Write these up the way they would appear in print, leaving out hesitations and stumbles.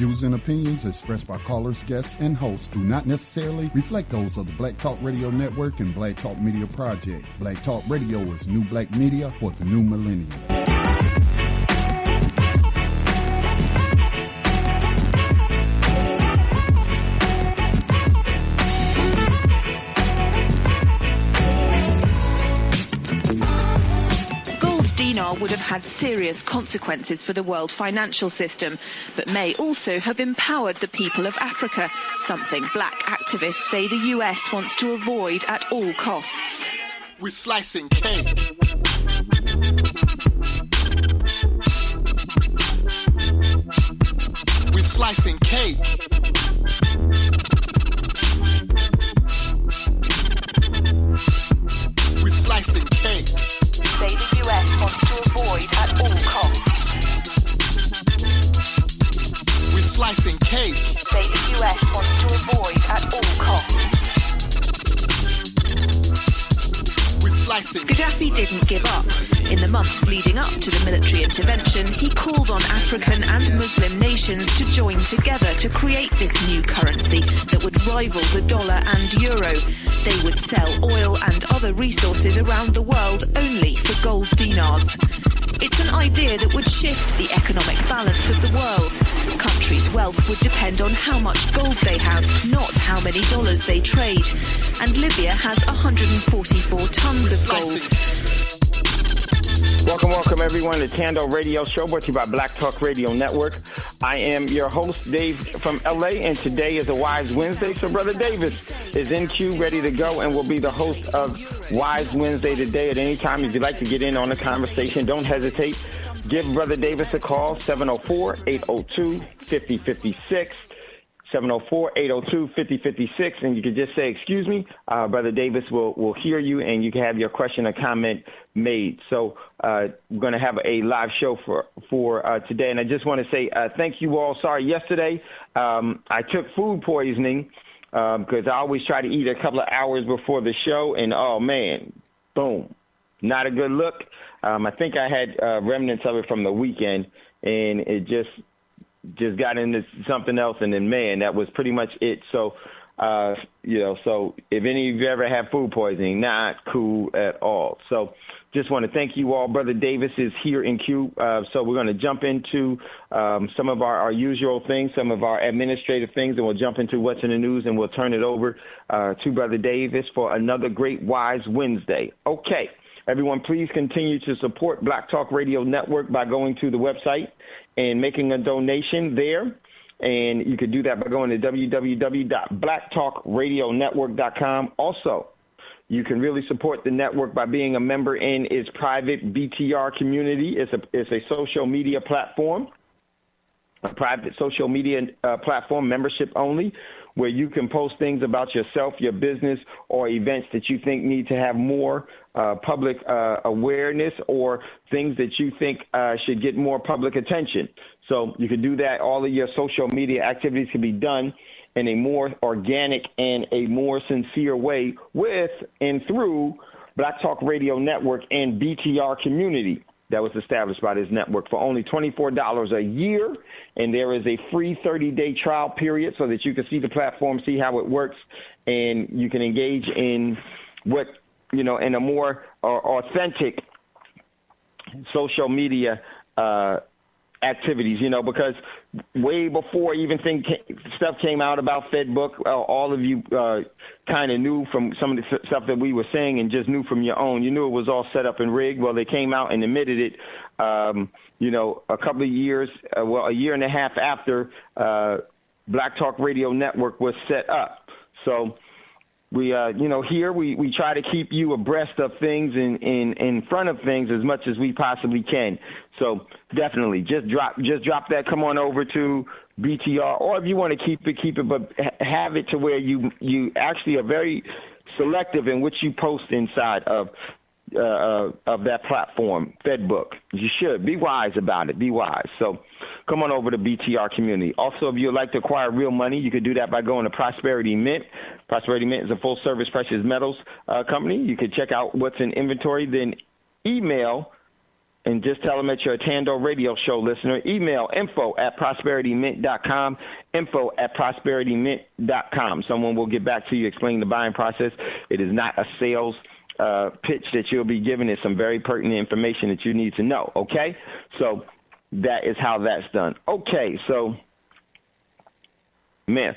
views and opinions expressed by callers, guests, and hosts do not necessarily reflect those of the Black Talk Radio Network and Black Talk Media Project. Black Talk Radio is new black media for the new millennium. Would have had serious consequences for the world financial system, but may also have empowered the people of Africa, something black activists say the US wants to avoid at all costs. We're slicing cake. We're slicing cake. We're slicing cake. Say the US wants to avoid at all costs. We're slicing cake. Say the US wants to avoid at all costs. We're slicing. Gaddafi didn't give up. In the months leading up to the military intervention, he called on African and Muslim nations to join together to create this new currency that would rival the dollar and euro. They would sell oil and other resources around the world only for gold dinars. It's an idea that would shift the economic balance of the world. Countries' wealth would depend on how much gold they have, not how many dollars they trade. And Libya has 144 tons of gold. Welcome everyone to Thando Radio Show, brought to you by Black Talk Radio Network. I am your host, Dave from LA, and today is a Wise Wednesday. So Brother Davis is in queue, ready to go, and will be the host of Wise Wednesday today. At any time, if you'd like to get in on the conversation, don't hesitate. Give Brother Davis a call, 704-802-5056. 704-802-5056, and you can just say, excuse me, Brother Davis will hear you, and you can have your question or comment made. So we're going to have a live show for today, and I just want to say thank you all. Sorry, yesterday I took food poisoning because I always try to eat a couple of hours before the show, and oh, man, boom, not a good look. I think I had remnants of it from the weekend, and it just got into something else, and then, man, that was pretty much it. So, so if any of you ever have food poisoning, not cool at all. So just want to thank you all. Brother Davis is here in queue. So we're going to jump into some of our usual things, some of our administrative things, and we'll jump into what's in the news, and we'll turn it over to Brother Davis for another great Wise Wednesday. Okay. Everyone, please continue to support Black Talk Radio Network by going to the website and making a donation there. And you can do that by going to www.blacktalkradionetwork.com. Also, you can really support the network by being a member in its private BTR Community. It's a social media platform, a private social media platform, membership only, where you can post things about yourself, your business, or events that you think need to have more public awareness, or things that you think should get more public attention. So you can do that. All of your social media activities can be done in a more organic and a more sincere way with and through Black Talk Radio Network and BTR Community that was established by this network for only $24 a year. And there is a free 30-day trial period so that you can see the platform, see how it works, and you can engage in what, in a more authentic social media activities, because way before even stuff came out about FedBook, all of you kind of knew from some of the stuff that we were saying, and just knew from your own. You knew it was all set up and rigged. Well, they came out and admitted it, a couple of years, a year and a half after Black Talk Radio Network was set up. So we, here we try to keep you abreast of things and in front of things as much as we possibly can. So definitely just drop that. Come on over to BTR, or if you want to keep it, but have it to where you actually are very selective in what you post inside of that platform, FedBook. You should be wise about it. Be wise. So come on over to BTR Community. Also, if you'd like to acquire real money, you can do that by going to Prosperity Mint. Prosperity Mint is a full-service precious metals company. You can check out what's in inventory, then email and just tell them that you're a Thando Radio Show listener. Email info@prosperitymint.com, info@prosperitymint.com. Someone will get back to you, explain the buying process. It is not a sales pitch that you'll be given. It's some very pertinent information that you need to know, okay? So that is how that's done. Okay, so, man,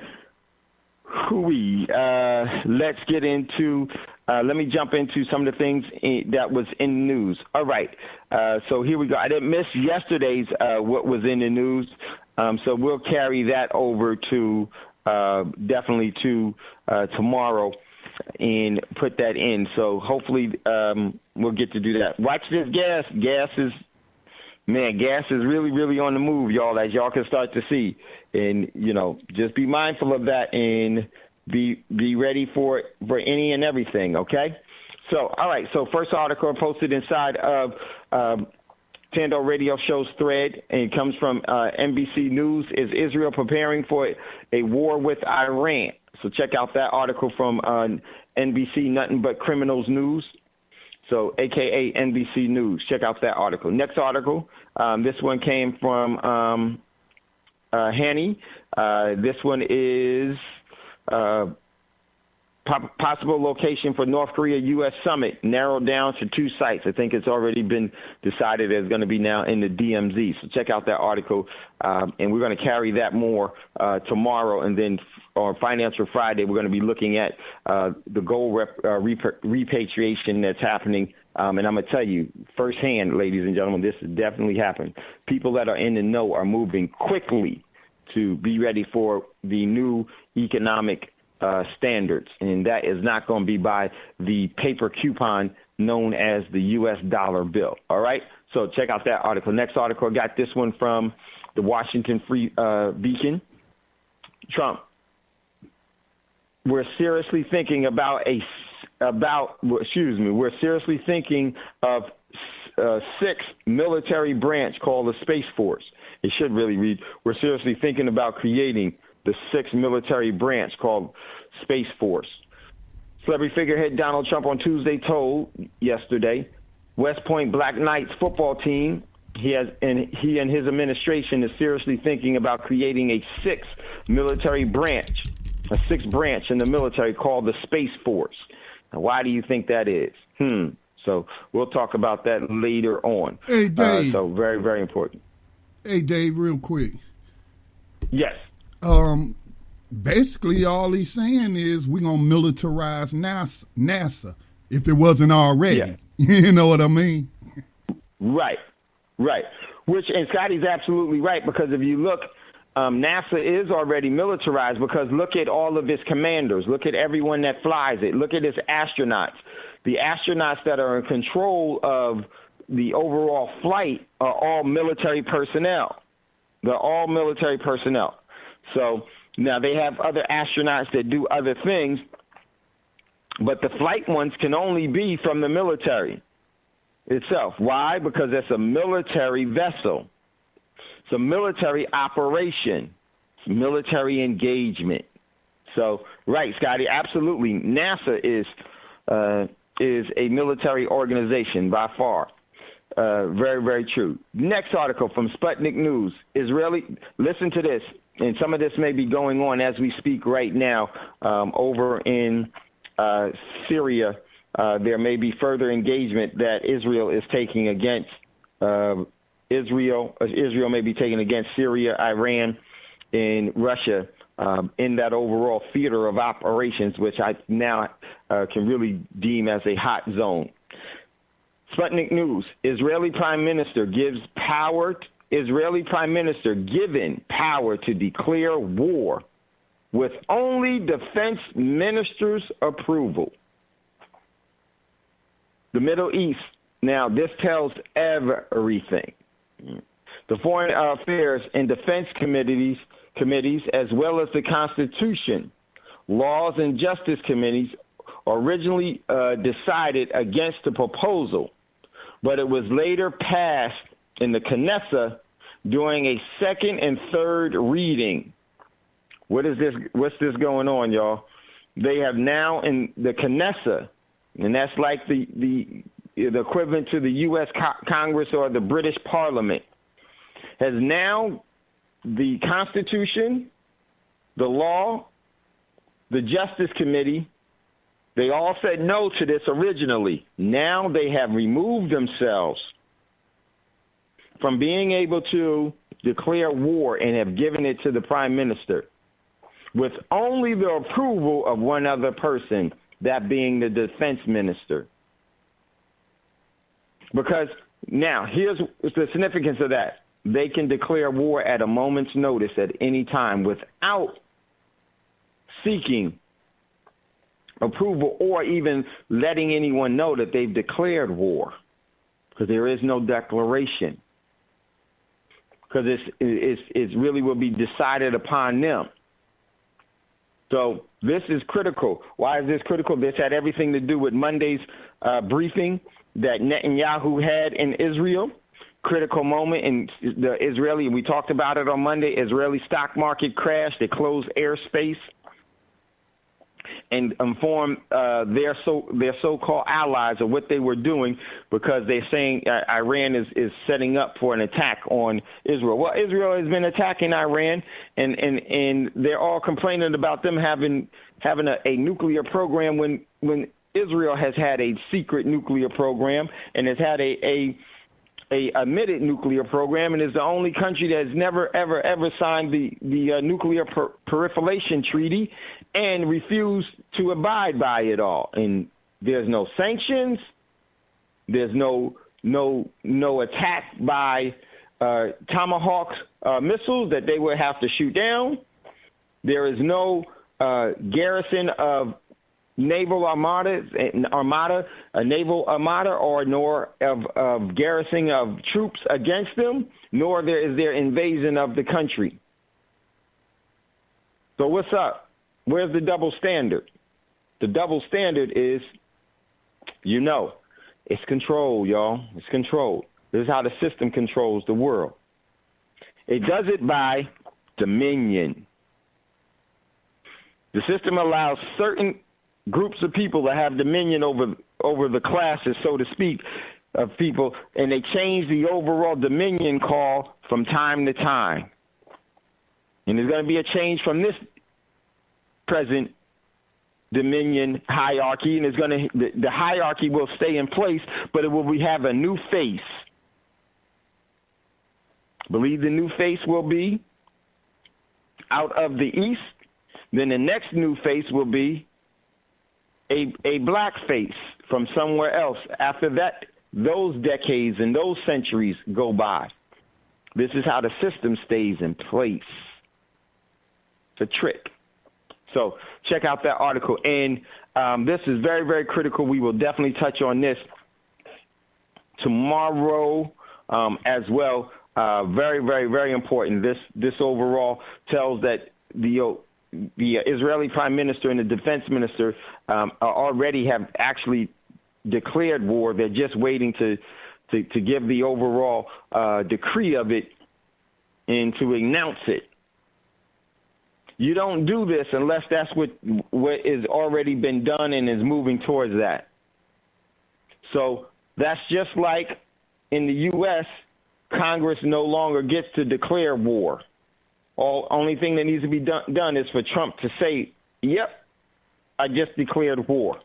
let's get into, let me jump into some of the things that was in the news. All right, so here we go. I didn't miss yesterday's what was in the news, so we'll carry that over to definitely to tomorrow and put that in. So hopefully we'll get to do that. Watch this gas. Gas is really, really on the move, y'all, as y'all can start to see. And, you know, just be mindful of that and be ready for any and everything, okay? So, all right, so first article posted inside of Thando Radio Show's thread, and it comes from NBC News. Is Israel preparing for a war with Iran? So check out that article from NBC Nothing But Criminals News. So, a.k.a. NBC News. Check out that article. Next article, this one came from Hanny. This one is possible location for North Korea-U.S. summit narrowed down to 2 sites. I think it's already been decided it's going to be now in the DMZ. So check out that article, and we're going to carry that more tomorrow. And then on Financial Friday, we're going to be looking at the gold repatriation that's happening. And I'm going to tell you firsthand, ladies and gentlemen, this has definitely happened. People that are in the know are moving quickly to be ready for the new economic standards, and that is not going to be by the paper coupon known as the U.S. dollar bill. All right? So check out that article. Next article, I got this one from the Washington Free Beacon. Trump, we're seriously thinking we're seriously thinking of 6 military branch called the Space Force. It should really read, we're seriously thinking about creating the 6th military branch called Space Force. Celebrity figurehead Donald Trump on Tuesday told yesterday West Point Black Knights football team he and his administration is seriously thinking about creating a 6th military branch, a 6th branch in the military called the Space Force. Now, why do you think that is? So we'll talk about that later on. Hey, Dave. So very, very important. Hey, Dave, real quick. Yes. Basically, all he's saying is we're going to militarize NASA if it wasn't already. Yeah. You know what I mean? Right. Which, and Scotty's absolutely right, because if you look, NASA is already militarized, because look at all of its commanders. Look at everyone that flies it. Look at its astronauts. The astronauts that are in control of the overall flight are all military personnel. They're all military personnel. So now they have other astronauts that do other things, but the flight ones can only be from the military itself. Why? Because it's a military vessel. It's a military operation. It's military engagement. So, right, Scotty, absolutely. NASA is a military organization by far. Very, very true. Next article from Sputnik News. Listen to this, and some of this may be going on as we speak right now over in Syria. There may be further engagement that Israel is taking against Israel may be taking against Syria, Iran, and Russia in that overall theater of operations, which I now can really deem as a hot zone. Sputnik News, Israeli Prime Minister given power to declare war with only defense minister's approval. The Middle East, now this tells everything. The Foreign Affairs and Defense Committees, as well as the Constitution, Laws and Justice Committees, originally decided against the proposal, but it was later passed in the Knesset during a second and third reading. What's this going on, y'all? They have now in the Knesset, and that's like the the equivalent to the U.S. Congress or the British Parliament, has now the Constitution, the law, the Justice Committee, they all said no to this originally. Now they have removed themselves from being able to declare war and have given it to the Prime Minister with only the approval of one other person, that being the Defense Minister. Because now, here's the significance of that. They can declare war at a moment's notice at any time without seeking approval or even letting anyone know that they've declared war, because there is no declaration, because it really will be decided upon them. So this is critical. Why is this critical? This had everything to do with Monday's briefing that Netanyahu had in Israel. Critical moment in the Israeli, we talked about it on Monday, Israeli stock market crashed. They closed airspace and informed their so-called allies of what they were doing, because they're saying Iran is setting up for an attack on Israel. Well, Israel has been attacking Iran, and they're all complaining about them having a nuclear program when Israel has had a secret nuclear program and has had a admitted nuclear program, and is the only country that has never, ever signed the nuclear proliferation treaty and refused to abide by it all. And there's no sanctions. There's no attack by Tomahawk missiles that they would have to shoot down. There is no garrison of naval armada, or nor of garrison of troops against them, nor is there invasion of the country. So what's up? Where's the double standard? The double standard is, it's control, y'all. It's control. This is how the system controls the world. It does it by dominion. The system allows certain groups of people to have dominion over the classes, so to speak, of people, and they change the overall dominion call from time to time. And there's going to be a change from this present dominion hierarchy, and the hierarchy will stay in place, but we have a new face. Believe the new face will be out of the east. Then the next new face will be a black face from somewhere else. After that, those decades and those centuries go by. This is how the system stays in place. It's a trick. So check out that article. And this is very, very critical. We will definitely touch on this tomorrow as well. Very, very, very important. This overall tells that the Israeli Prime Minister and the Defense Minister already have actually declared war. They're just waiting to give the overall decree of it and to announce it. You don't do this unless that's what is already been done and is moving towards that. So that's just like in the U.S., Congress no longer gets to declare war. Only thing that needs to be done is for Trump to say, yep, I just declared war.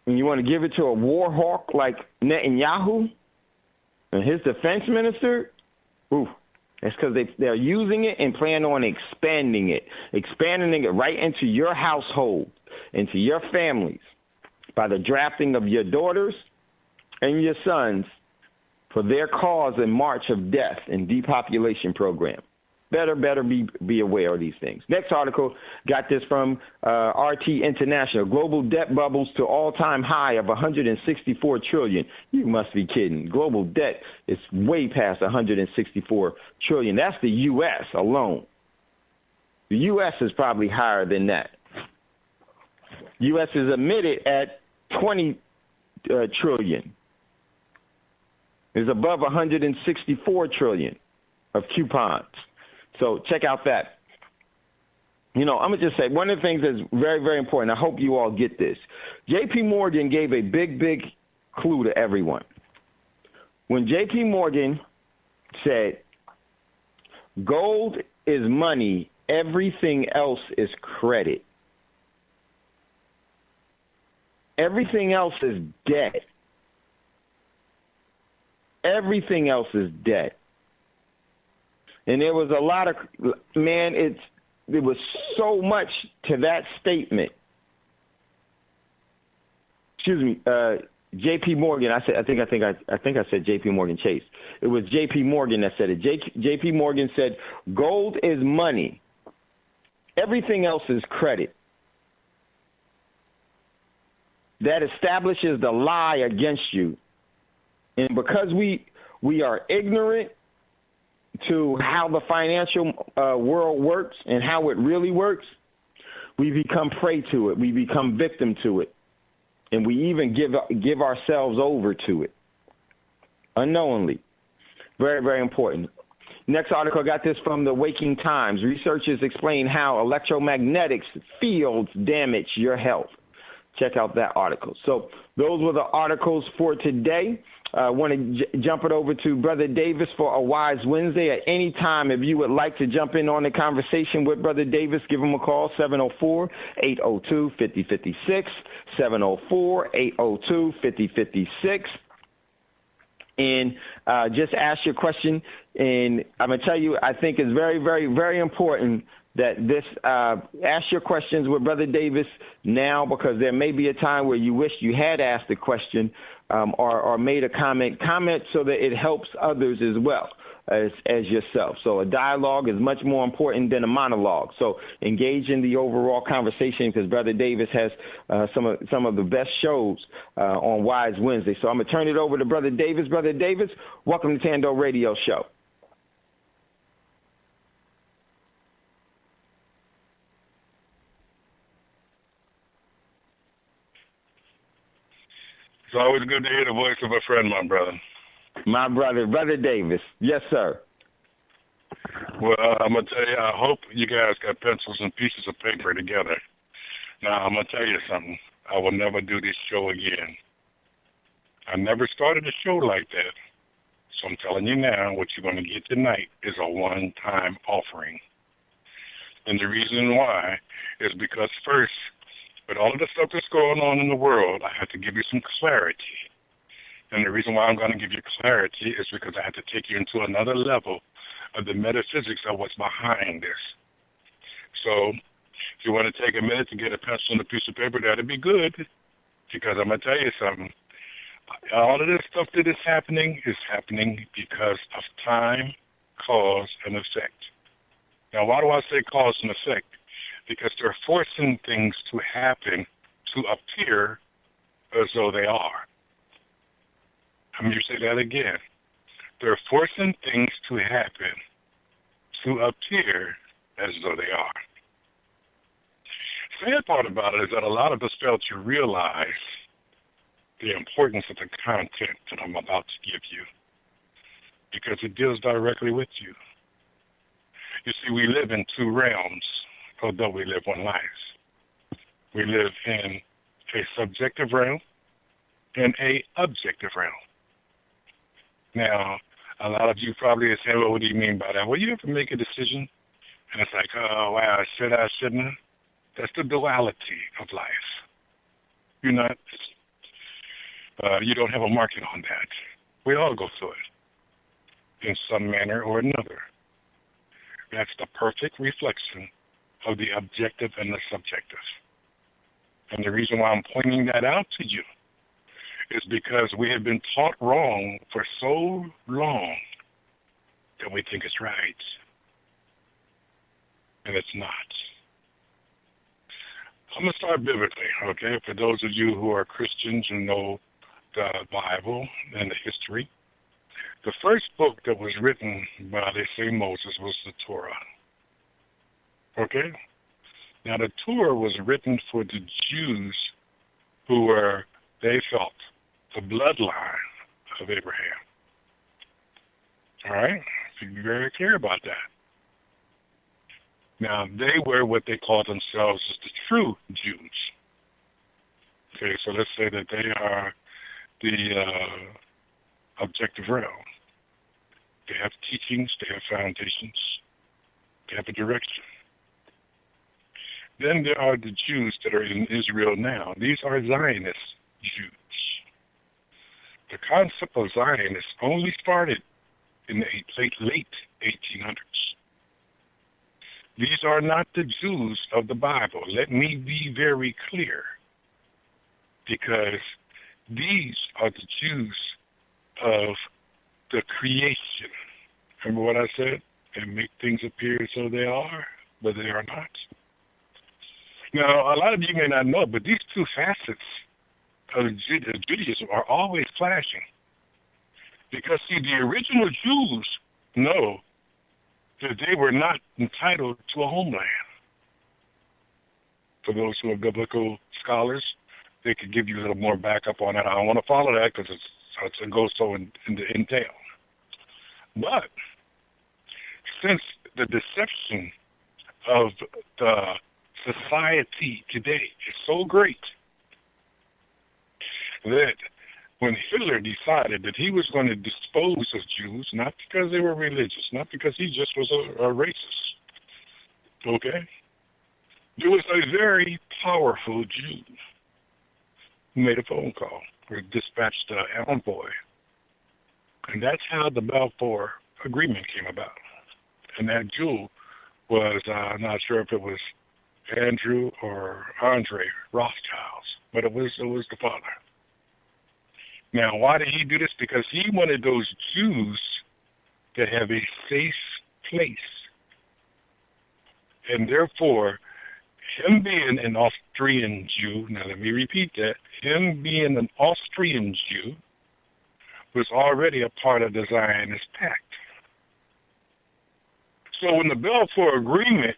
And you want to give it to a war hawk like Netanyahu and his defense minister? Ooh, that's because they're using it and plan on expanding it right into your household, into your families, by the drafting of your daughters and your sons for their cause and march of death and depopulation program. Better be aware of these things. Next article, got this from RT International. Global debt bubbles to all-time high of $164 trillion. You must be kidding. Global debt is way past $164 trillion. That's the U.S. alone. The U.S. is probably higher than that. U.S. is admitted at $20 trillion. Is above $164 trillion of coupons. So check out that. I'm going to just say one of the things that's very, very important. I hope you all get this. J.P. Morgan gave a big, big clue to everyone. When J.P. Morgan said, gold is money, everything else is credit. Everything else is debt. Everything else is debt. And there was a lot of, there was so much to that statement. Excuse me, J.P. Morgan. I think I said J.P. Morgan Chase. It was J.P. Morgan that said it. J.P. Morgan said, "Gold is money. Everything else is credit." That establishes the lie against you, and because we are ignorant to how the financial world works and how it really works, we become prey to it. We become victim to it. And we even give ourselves over to it unknowingly. Very, very important. Next article, I got this from the Waking Times. Researchers explain how electromagnetic fields damage your health. Check out that article. So those were the articles for today. I want to jump it over to Brother Davis for a Wise Wednesday. At any time, if you would like to jump in on the conversation with Brother Davis, give him a call, 704-802-5056, 704-802-5056. And just ask your question. And I'm going to tell you, I think it's very, very, very important that this ask your questions with Brother Davis now, because there may be a time where you wish you had asked a question or made a comment so that it helps others as well as yourself. So a dialogue is much more important than a monologue. So engage in the overall conversation, because Brother Davis has some of the best shows on Wise Wednesday. So I'm going to turn it over to Brother Davis. Brother Davis, welcome to Thando Radio Show. It's always good to hear the voice of a friend, my brother. My brother, Brother Davis. Yes, sir. Well, I'm going to tell you, I hope you guys got pencils and pieces of paper together. Now, I'm going to tell you something. I will never do this show again. I never started a show like that. So I'm telling you now, what you're going to get tonight is a one-time offering. And the reason why is because first, with all of the stuff that's going on in the world, I have to give you some clarity. And the reason why I'm going to give you clarity is because I have to take you into another level of the metaphysics of what's behind this. So if you want to take a minute to get a pencil and a piece of paper, that'd be good, because I'm going to tell you something. All of this stuff that is happening because of time, cause, and effect. Now, why do I say cause and effect? Because they're forcing things to happen to appear as though they are. I'm going to say that again. They're forcing things to happen to appear as though they are. The sad part about it is that a lot of us fail to realize the importance of the content that I'm about to give you, because it deals directly with you. You see, we live in two realms, although we live one life. We live in a subjective realm and a objective realm. Now, a lot of you probably are saying, well, what do you mean by that? Well, you ever make a decision and it's like, oh, wow, should I, shouldn't I? That's the duality of life. You're not, you don't have a market on that. We all go through it in some manner or another. That's the perfect reflection of the objective and the subjective. And the reason why I'm pointing that out to you is because we have been taught wrong for so long that we think it's right. And it's not. I'm going to start biblically, okay? For those of you who are Christians and know the Bible and the history, the first book that was written by, they say, Moses was the Torah. Okay? Now, the Torah was written for the Jews who were, they felt, the bloodline of Abraham. All right? So be very clear about that. Now, they were what they called themselves as the true Jews. Okay, so let's say that they are the objective realm. They have teachings, they have foundations, they have a direction. Then there are the Jews that are in Israel now. These are Zionist Jews. The concept of Zionist only started in the late 1800s. These are not the Jews of the Bible. Let me be very clear, because these are the Jews of the creation. Remember what I said? And make things appear as though they are, but they are not. Now, a lot of you may not know, but these two facets of Judaism are always clashing. Because, see, the original Jews know that they were not entitled to a homeland. For those who are biblical scholars, they could give you a little more backup on that. I don't want to follow that because it goes so in the entail. But since the deception of the society today is so great that when Hitler decided that he was going to dispose of Jews, not because they were religious, not because he just was a racist, okay? There was a very powerful Jew who made a phone call or dispatched an envoy. And that's how the Balfour Agreement came about. And that Jew was, I'm not sure if it was Andrew or Andre Rothschild, but it was the father. Now, why did he do this? Because he wanted those Jews to have a safe place. And therefore, him being an Austrian Jew, now let me repeat that, him being an Austrian Jew was already a part of the Zionist pact. So when the Balfour Agreement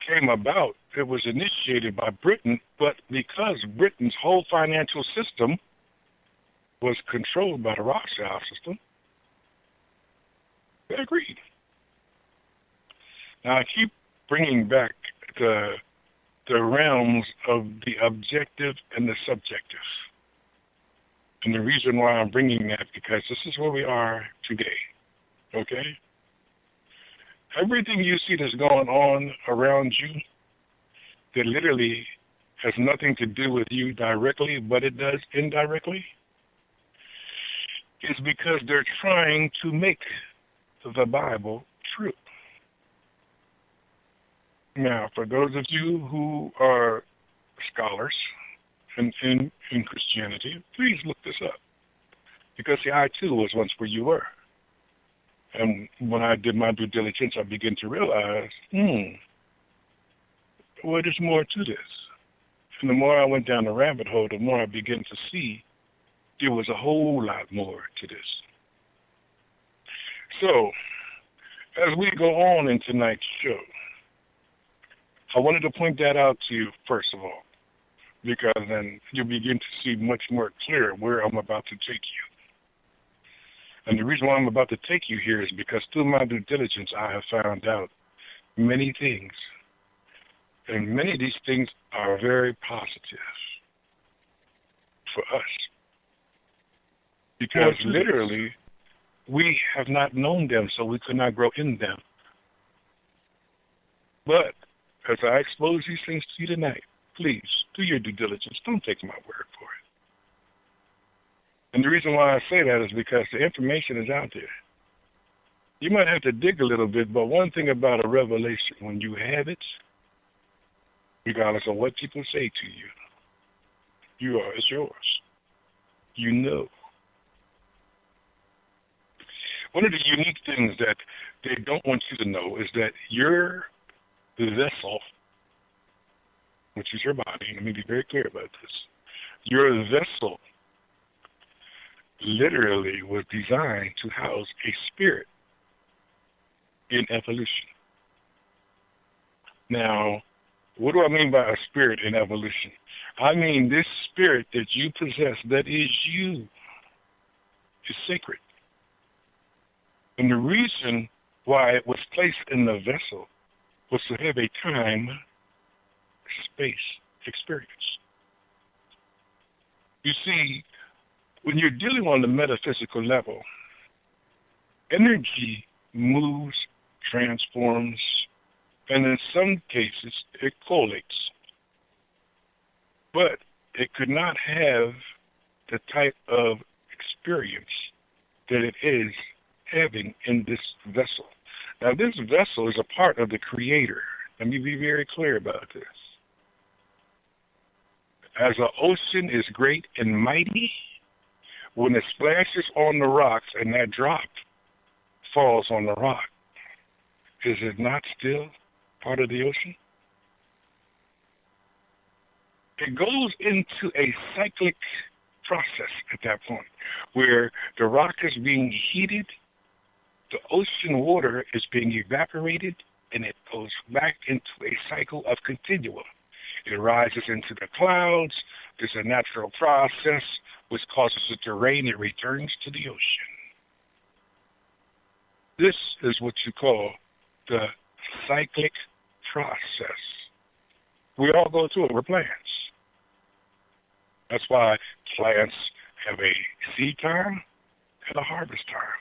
came about, it was initiated by Britain, but because Britain's whole financial system was controlled by the Rothschild system, they agreed. Now, I keep bringing back the realms of the objective and the subjective. And the reason why I'm bringing that, because this is where we are today, okay? Everything you see that's going on around you that literally has nothing to do with you directly, but it does indirectly, is because they're trying to make the Bible true. Now, for those of you who are scholars in Christianity, please look this up. Because, see, I too was once where you were. And when I did my due diligence, I began to realize, well, there's more to this. And the more I went down the rabbit hole, the more I began to see there was a whole lot more to this. So, as we go on in tonight's show, I wanted to point that out to you, first of all, because then you'll begin to see much more clear where I'm about to take you. And the reason why I'm about to take you here is because through my due diligence, I have found out many things. And many of these things are very positive for us. Because literally, we have not known them, so we could not grow in them. But as I expose these things to you tonight, please do your due diligence. Don't take my word for it. And the reason why I say that is because the information is out there. You might have to dig a little bit, but one thing about a revelation, when you have it, regardless of what people say to you, it's yours. You know. One of the unique things that they don't want you to know is that you're the vessel, which is your body. Let me be very clear about this. Your vessel literally was designed to house a spirit in evolution. Now, what do I mean by a spirit in evolution? I mean this spirit that you possess, that is you, is sacred. And the reason why it was placed in the vessel was to have a time-space experience. You see, when you're dealing on the metaphysical level, energy moves, transforms, and in some cases, it collates. But it could not have the type of experience that it is having in this vessel. Now, this vessel is a part of the Creator. Let me be very clear about this. As an ocean is great and mighty, when it splashes on the rocks and that drop falls on the rock, is it not still part of the ocean? It goes into a cyclic process at that point where the rock is being heated, the ocean water is being evaporated, and it goes back into a cycle of continuum. It rises into the clouds. There's a natural process which causes it to rain. It returns to the ocean. This is what you call the cyclic process. We all go through it. We're plants. That's why plants have a seed time and a harvest time.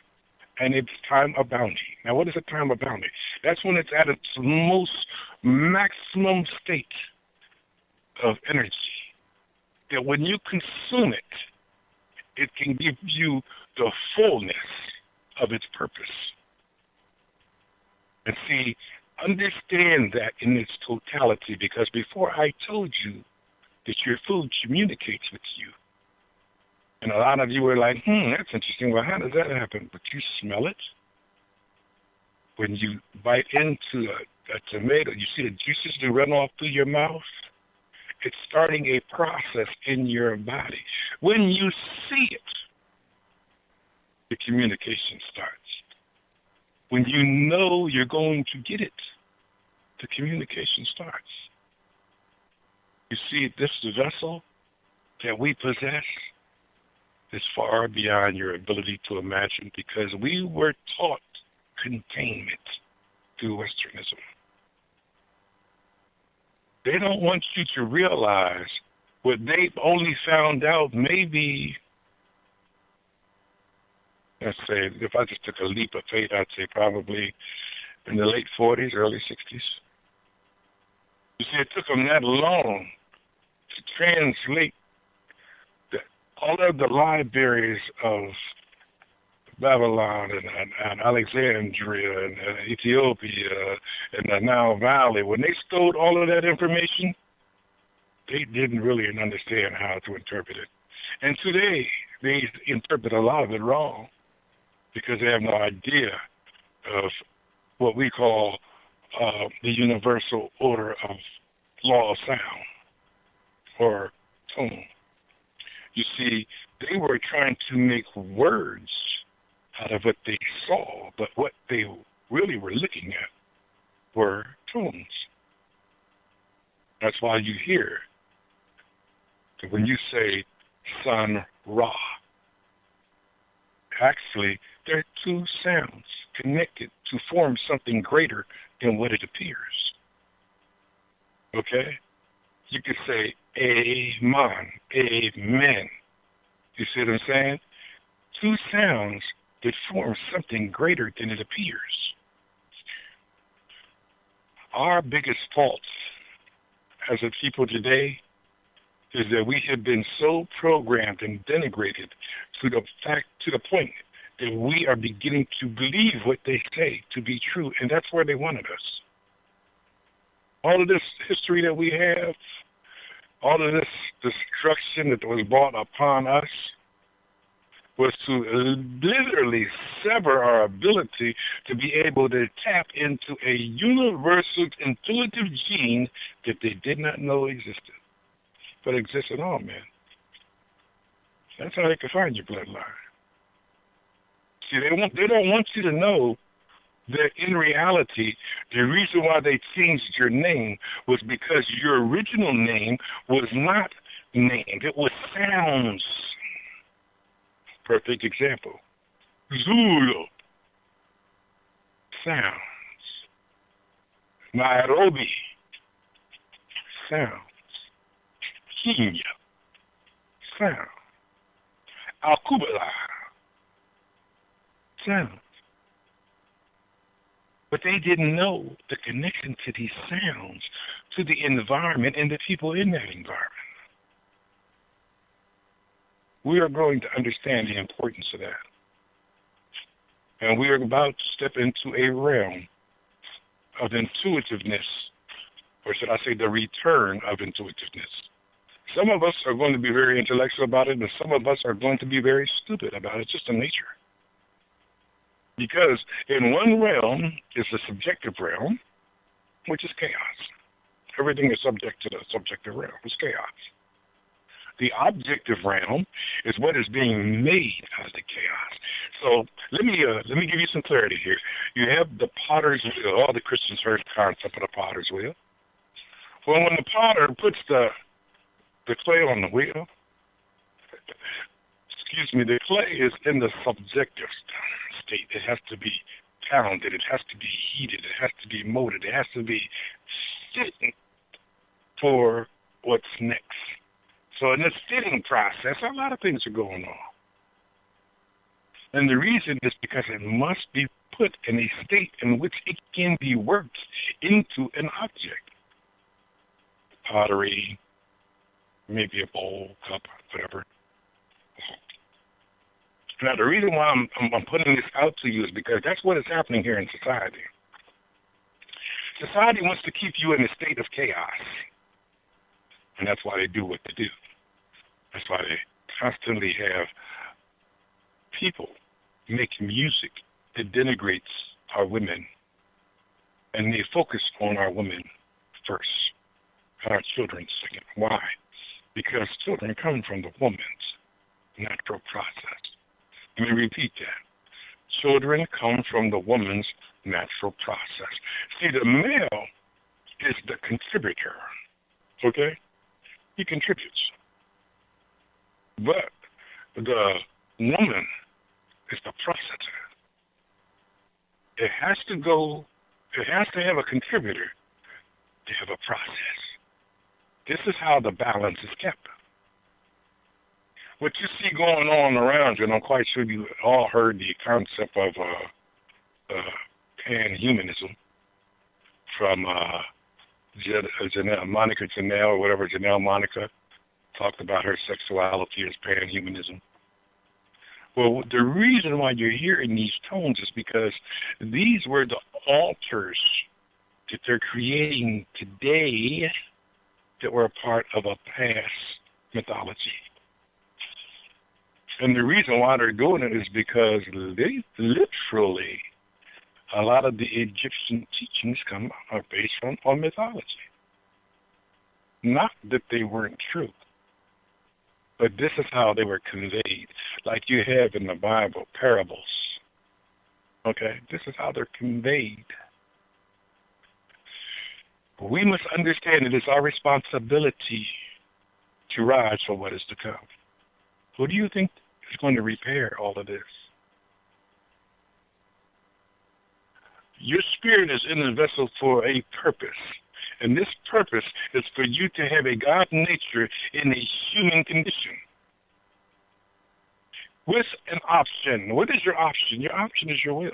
And it's time of bounty. Now, what is a time of bounty? That's when it's at its most maximum state of energy. That when you consume it, it can give you the fullness of its purpose. And see, understand that in its totality, because before I told you that your food communicates with you, and a lot of you were like, that's interesting. Well, how does that happen? But you smell it. When you bite into a tomato, you see the juices that run off through your mouth. It's starting a process in your body. When you see it, the communication starts. When you know you're going to get it, the communication starts. You see, this vessel that we possess is far beyond your ability to imagine because we were taught containment through Westernism. They don't want you to realize what they've only found out maybe, let's say, if I just took a leap of faith, I'd say probably in the late 40s, early 60s. You see, it took them that long to translate all of the libraries of Babylon and Alexandria and Ethiopia and the Nile Valley. When they stole all of that information, they didn't really understand how to interpret it. And today, they interpret a lot of it wrong because they have no idea of what we call the universal order of law of sound or tone. You see, they were trying to make words out of what they saw, but what they really were looking at were tones. That's why you hear that when you say Sun Ra, actually there are two sounds connected to form something greater than what it appears. Okay? You could say Amen, Amen. You see what I'm saying? Two sounds that form something greater than it appears. Our biggest fault as a people today is that we have been so programmed and denigrated to the point that we are beginning to believe what they say to be true, and that's where they wanted us. All of this history that we have, all of this destruction that was brought upon us was to literally sever our ability to be able to tap into a universal intuitive gene that they did not know existed, but exists in all men. That's how they can find your bloodline. See, they don't want you to know that in reality, the reason why they changed your name was because your original name was not named. It was sounds. Perfect example. Zulu. Sounds. Nairobi sounds. Kenya sounds. Al-Kubala sounds. But they didn't know the connection to these sounds, to the environment and the people in that environment. We are going to understand the importance of that. And we are about to step into a realm of intuitiveness, or should I say the return of intuitiveness. Some of us are going to be very intellectual about it, and some of us are going to be very stupid about it, just in nature. Because in one realm is the subjective realm, which is chaos. Everything is subject to the subjective realm. It's chaos. The objective realm is what is being made out of the chaos. So let me give you some clarity here. You have the potter's wheel. All the Christians heard the concept of the potter's wheel. Well, when the potter puts the clay on the wheel, the clay is in the subjective state. It has to be pounded. It has to be heated. It has to be molded. It has to be fitting for what's next. So in this fitting process, a lot of things are going on. And the reason is because it must be put in a state in which it can be worked into an object. Pottery, maybe a bowl, cup, whatever. Now, the reason why I'm putting this out to you is because that's what is happening here in society. Society wants to keep you in a state of chaos. And that's why they do what they do. That's why they constantly have people make music that denigrates our women. And they focus on our women first, and our children second. Why? Because children come from the woman's natural process. Let me repeat that. Children come from the woman's natural process. See, the male is the contributor, okay? He contributes. But the woman is the processor. It has to have a contributor to have a process. This is how the balance is kept. What you see going on around you, and I'm quite sure you all heard the concept of pan-humanism from Monica Janelle, or whatever, Janelle Monica, talked about her sexuality as pan-humanism. Well, the reason why you're hearing these tones is because these were the altars that they're creating today that were a part of a past mythology. And the reason why they're doing it is because they literally, a lot of the Egyptian teachings are based on mythology. Not that they weren't true, but this is how they were conveyed. Like you have in the Bible, parables. Okay? This is how they're conveyed. We must understand it is our responsibility to rise for what is to come. Who do you think is going to repair all of this? Your spirit is in the vessel for a purpose. And this purpose is for you to have a God nature in a human condition. With an option. What is your option? Your option is your will.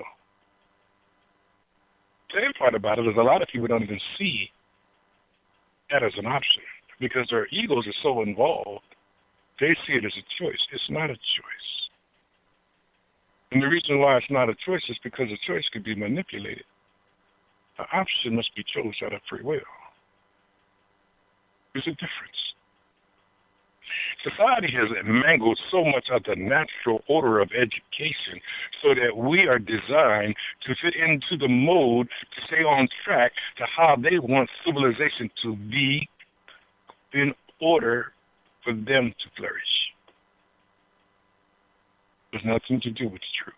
The same part about it is a lot of people don't even see that as an option because their egos are so involved. They see it as a choice. It's not a choice. And the reason why it's not a choice is because a choice could be manipulated. The option must be chosen out of free will. There's a difference. Society has mangled so much of the natural order of education so that we are designed to fit into the mode to stay on track to how they want civilization to be in order for them to flourish. There's nothing to do with the truth.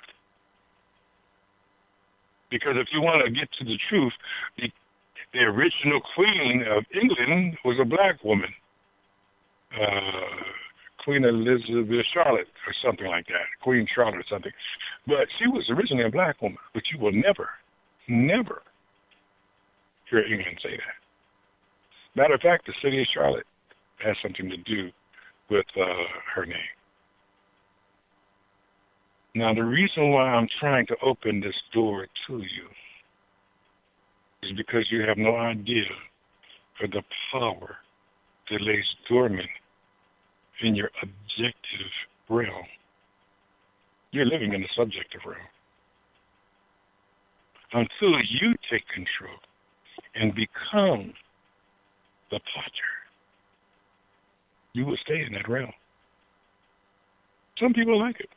Because if you want to get to the truth, the original queen of England was a black woman. Queen Elizabeth Charlotte or something like that. Queen Charlotte or something. But she was originally a black woman. But you will never hear England say that. Matter of fact, the city of Charlotte has something to do with her name. Now, the reason why I'm trying to open this door to you is because you have no idea of the power that lays dormant in your objective realm. You're living in the subjective realm. Until you take control and become the potter, you will stay in that realm. Some people like it.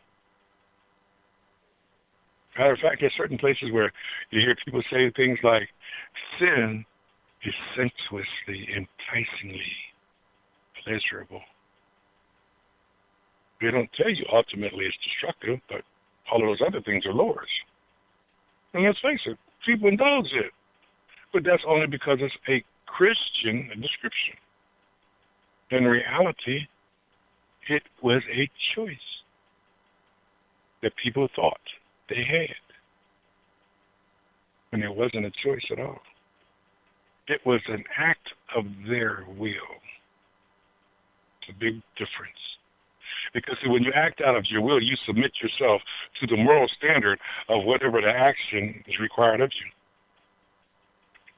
Matter of fact, there's certain places where you hear people say things like, sin is sensuously, enticingly pleasurable. They don't tell you ultimately it's destructive, but all of those other things are lures. And let's face it, people indulge it. But that's only because it's a Christian description. In reality, it was a choice that people thought they had. And it wasn't a choice at all. It was an act of their will. It's a big difference. Because when you act out of your will, you submit yourself to the moral standard of whatever the action is required of you.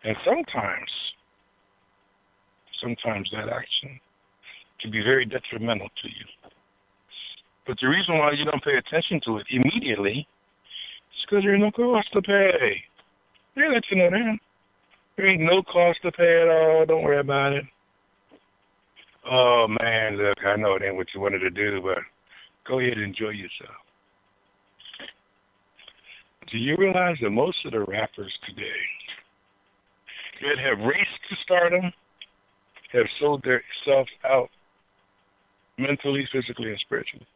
And sometimes that action can be very detrimental to you. But the reason why you don't pay attention to it immediately is because there ain't no cost to pay. They let you know that. There ain't no cost to pay at all. Don't worry about it. Oh, man, look, I know it ain't what you wanted to do, but go ahead and enjoy yourself. Do you realize that most of the rappers today that have raced to stardom have sold themselves out mentally, physically, and spiritually?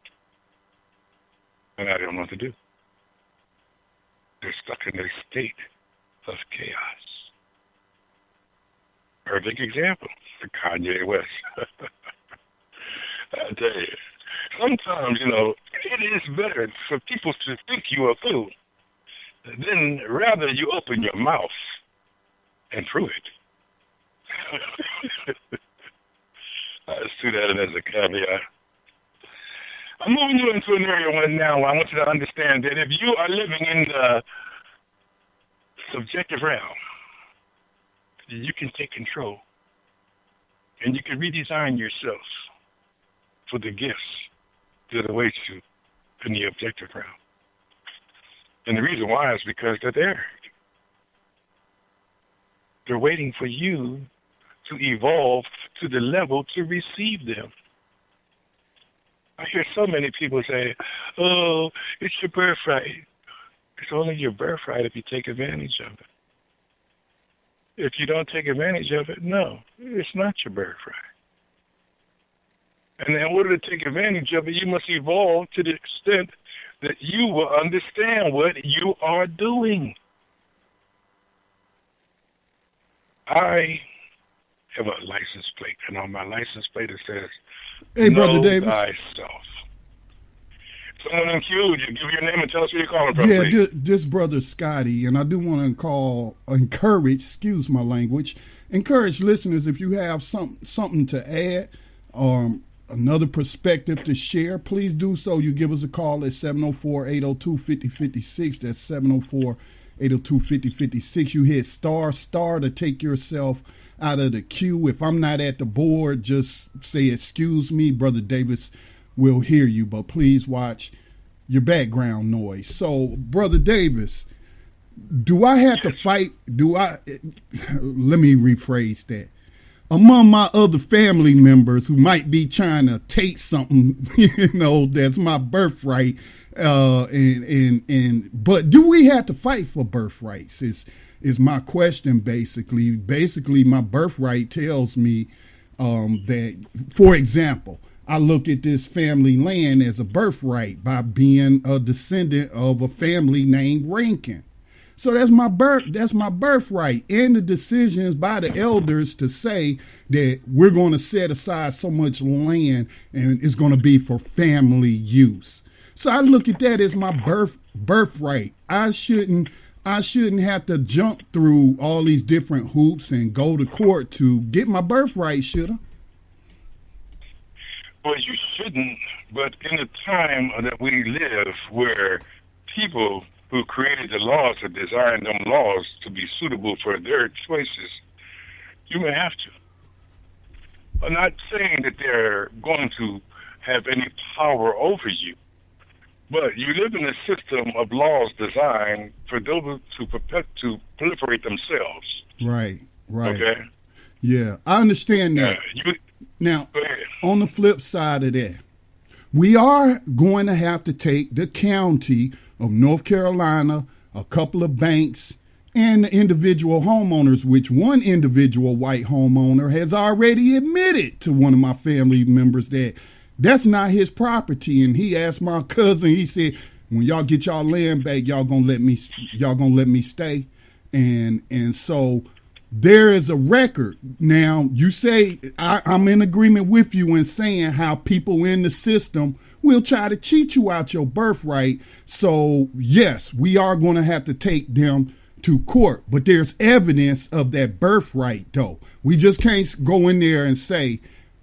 And I don't know what to do. They're stuck in a state of chaos. Perfect example, Kanye West. I tell you, sometimes, it is better for people to think you a fool than rather you open your mouth and prove it. Let's do that as a caveat. I'm moving you into an area now where I want you to understand that if you are living in the subjective realm, you can take control and you can redesign yourself for the gifts that await you in the objective realm. And the reason why is because they're there. They're waiting for you to evolve to the level to receive them. I hear so many people say, oh, it's your birthright. It's only your birthright if you take advantage of it. If you don't take advantage of it, no, it's not your birthright. And in order to take advantage of it, you must evolve to the extent that you will understand what you are doing. I have a license plate, and on my license plate it says, "Hey, Brother know Davis." thyself. Someone in queue, you give your name and tell us where you're calling from, Yeah, please. this brother Scotty, and I do want to encourage, excuse my language, encourage listeners, if you have something to add, another perspective to share, please do so. You give us a call at 704-802-5056. That's 704-802-5056. You hit star to take yourself out of the queue. If I'm not at the board, just say, excuse me, Brother Davis will hear you, but please watch your background noise. So, Brother Davis, do I have to fight? Let me rephrase that. Among my other family members who might be trying to take something, that's my birthright, but do we have to fight for birthrights? Is my question basically. Basically, my birthright tells me that, for example, I look at this family land as a birthright by being a descendant of a family named Rankin. So that's my birthright, and the decisions by the elders to say that we're going to set aside so much land and it's going to be for family use. So I look at that as my birthright. I shouldn't I shouldn't have to jump through all these different hoops and go to court to get my birthright, should I? Well, you shouldn't, but in a time that we live where people who created the laws are designing them laws to be suitable for their choices, you may have to. I'm not saying that they're going to have any power over you, but you live in a system of laws designed for those to proliferate themselves. Right. Okay? Yeah, I understand that. Now, on the flip side of that, we are going to have to take the county of North Carolina, a couple of banks, and the individual homeowners, which one individual white homeowner has already admitted to one of my family members that that's not his property. And he asked my cousin, he said, when y'all get y'all land back, y'all gonna let me stay. And so there is a record. Now, you say, I'm in agreement with you in saying how people in the system will try to cheat you out your birthright. So, yes, we are going to have to take them to court. But there's evidence of that birthright, though. We just can't go in there and say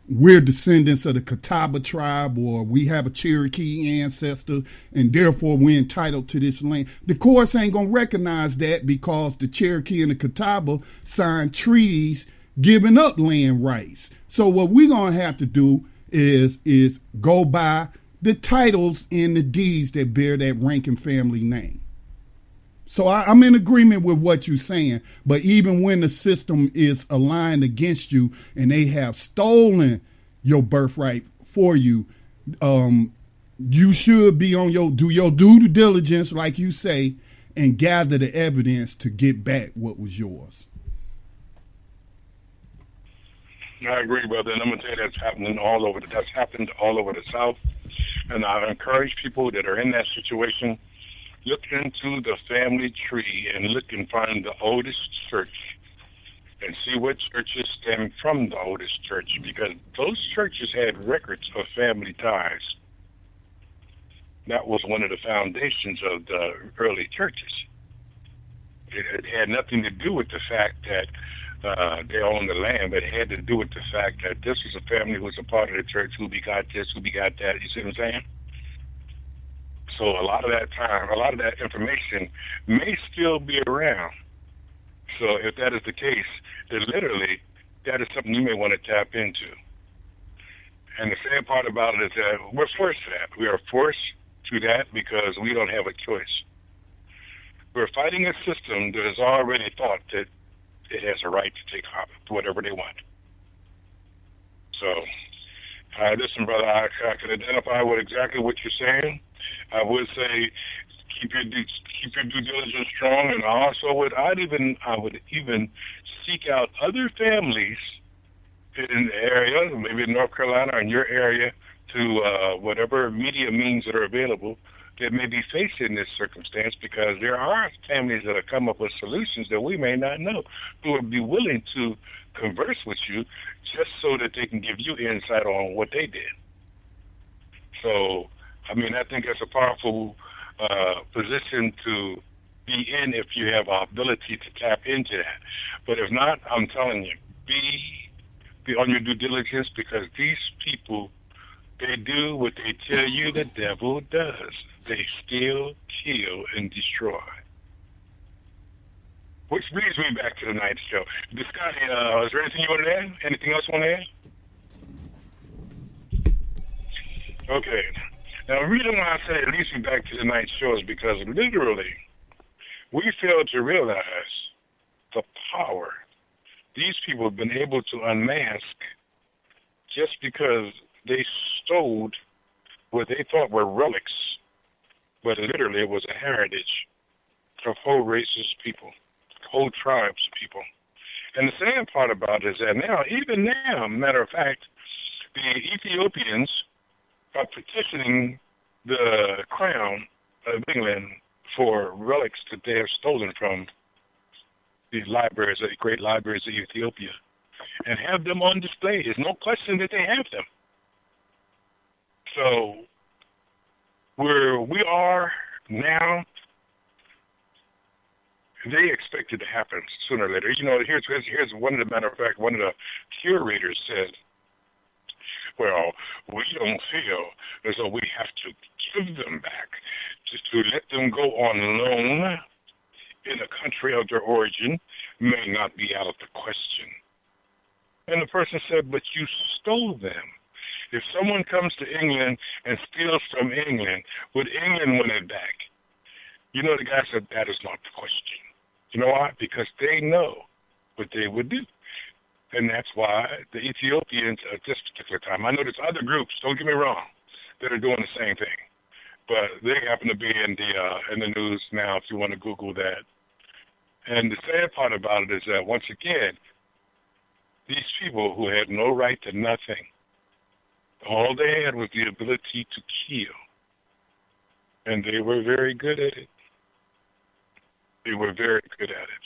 we're descendants of the Catawba tribe or we have a Cherokee ancestor and therefore we're entitled to this land. The courts ain't going to recognize that because the Cherokee and the Catawba signed treaties giving up land rights. So what we're going to have to do is go by the titles and the deeds that bear that Rankin family name. So I'm in agreement with what you're saying, but even when the system is aligned against you and they have stolen your birthright for you, you should be on do your due diligence, like you say, and gather the evidence to get back what was yours. I agree, brother, and I'm gonna tell you that's happened all over the South, and I encourage people that are in that situation. Look into the family tree and look and find the oldest church and see what churches stem from the oldest church, because those churches had records of family ties. That was one of the foundations of the early churches. It had nothing to do with the fact that they owned the land, but it had to do with the fact that this was a family who was a part of the church, who begot this, who begot that. You see what I'm saying? So a lot of that information may still be around. So if that is the case, then literally that is something you may want to tap into. And the sad part about it is that we're forced to that. We are forced to that because we don't have a choice. We're fighting a system that has already thought that it has a right to take whatever they want. So, listen, brother, I can identify with exactly what you're saying. I would say keep your due diligence strong, and also I would even seek out other families in the area, maybe in North Carolina or in your area, to whatever media means that are available that may be facing this circumstance, because there are families that have come up with solutions that we may not know, who would be willing to converse with you just so that they can give you insight on what they did. So, I mean, I think that's a powerful position to be in if you have the ability to tap into that. But if not, I'm telling you, be on your due diligence, because these people, they do what they tell you the devil does. They steal, kill, and destroy. Which brings me back to tonight's show. Scotty, is there anything you want to add? Anything else you want to add? Okay. Now, the reason why I say it leads me back to tonight's show is because literally we fail to realize the power these people have been able to unmask just because they stole what they thought were relics, but literally it was a heritage of whole races of people, whole tribes of people. And the sad part about it is that even now, matter of fact, the Ethiopians are petitioning the crown of England for relics that they have stolen from these libraries, the great libraries of Ethiopia, and have them on display. There's no question that they have them. So where we are now they expect it to happen sooner or later. Here's one of the matter of fact, one of the curators said, well, we don't feel as though we have to give them back, just to let them go on loan in a country of their origin may not be out of the question. And the person said, but you stole them. If someone comes to England and steals from England, would England win it back? The guy said, that is not the question. You know why? Because they know what they would do. And that's why the Ethiopians at this particular time, I know there's other groups, don't get me wrong, that are doing the same thing. But they happen to be in the news now if you want to Google that. And the sad part about it is that, once again, these people who had no right to nothing, all they had was the ability to kill. And they were very good at it. They were very good at it.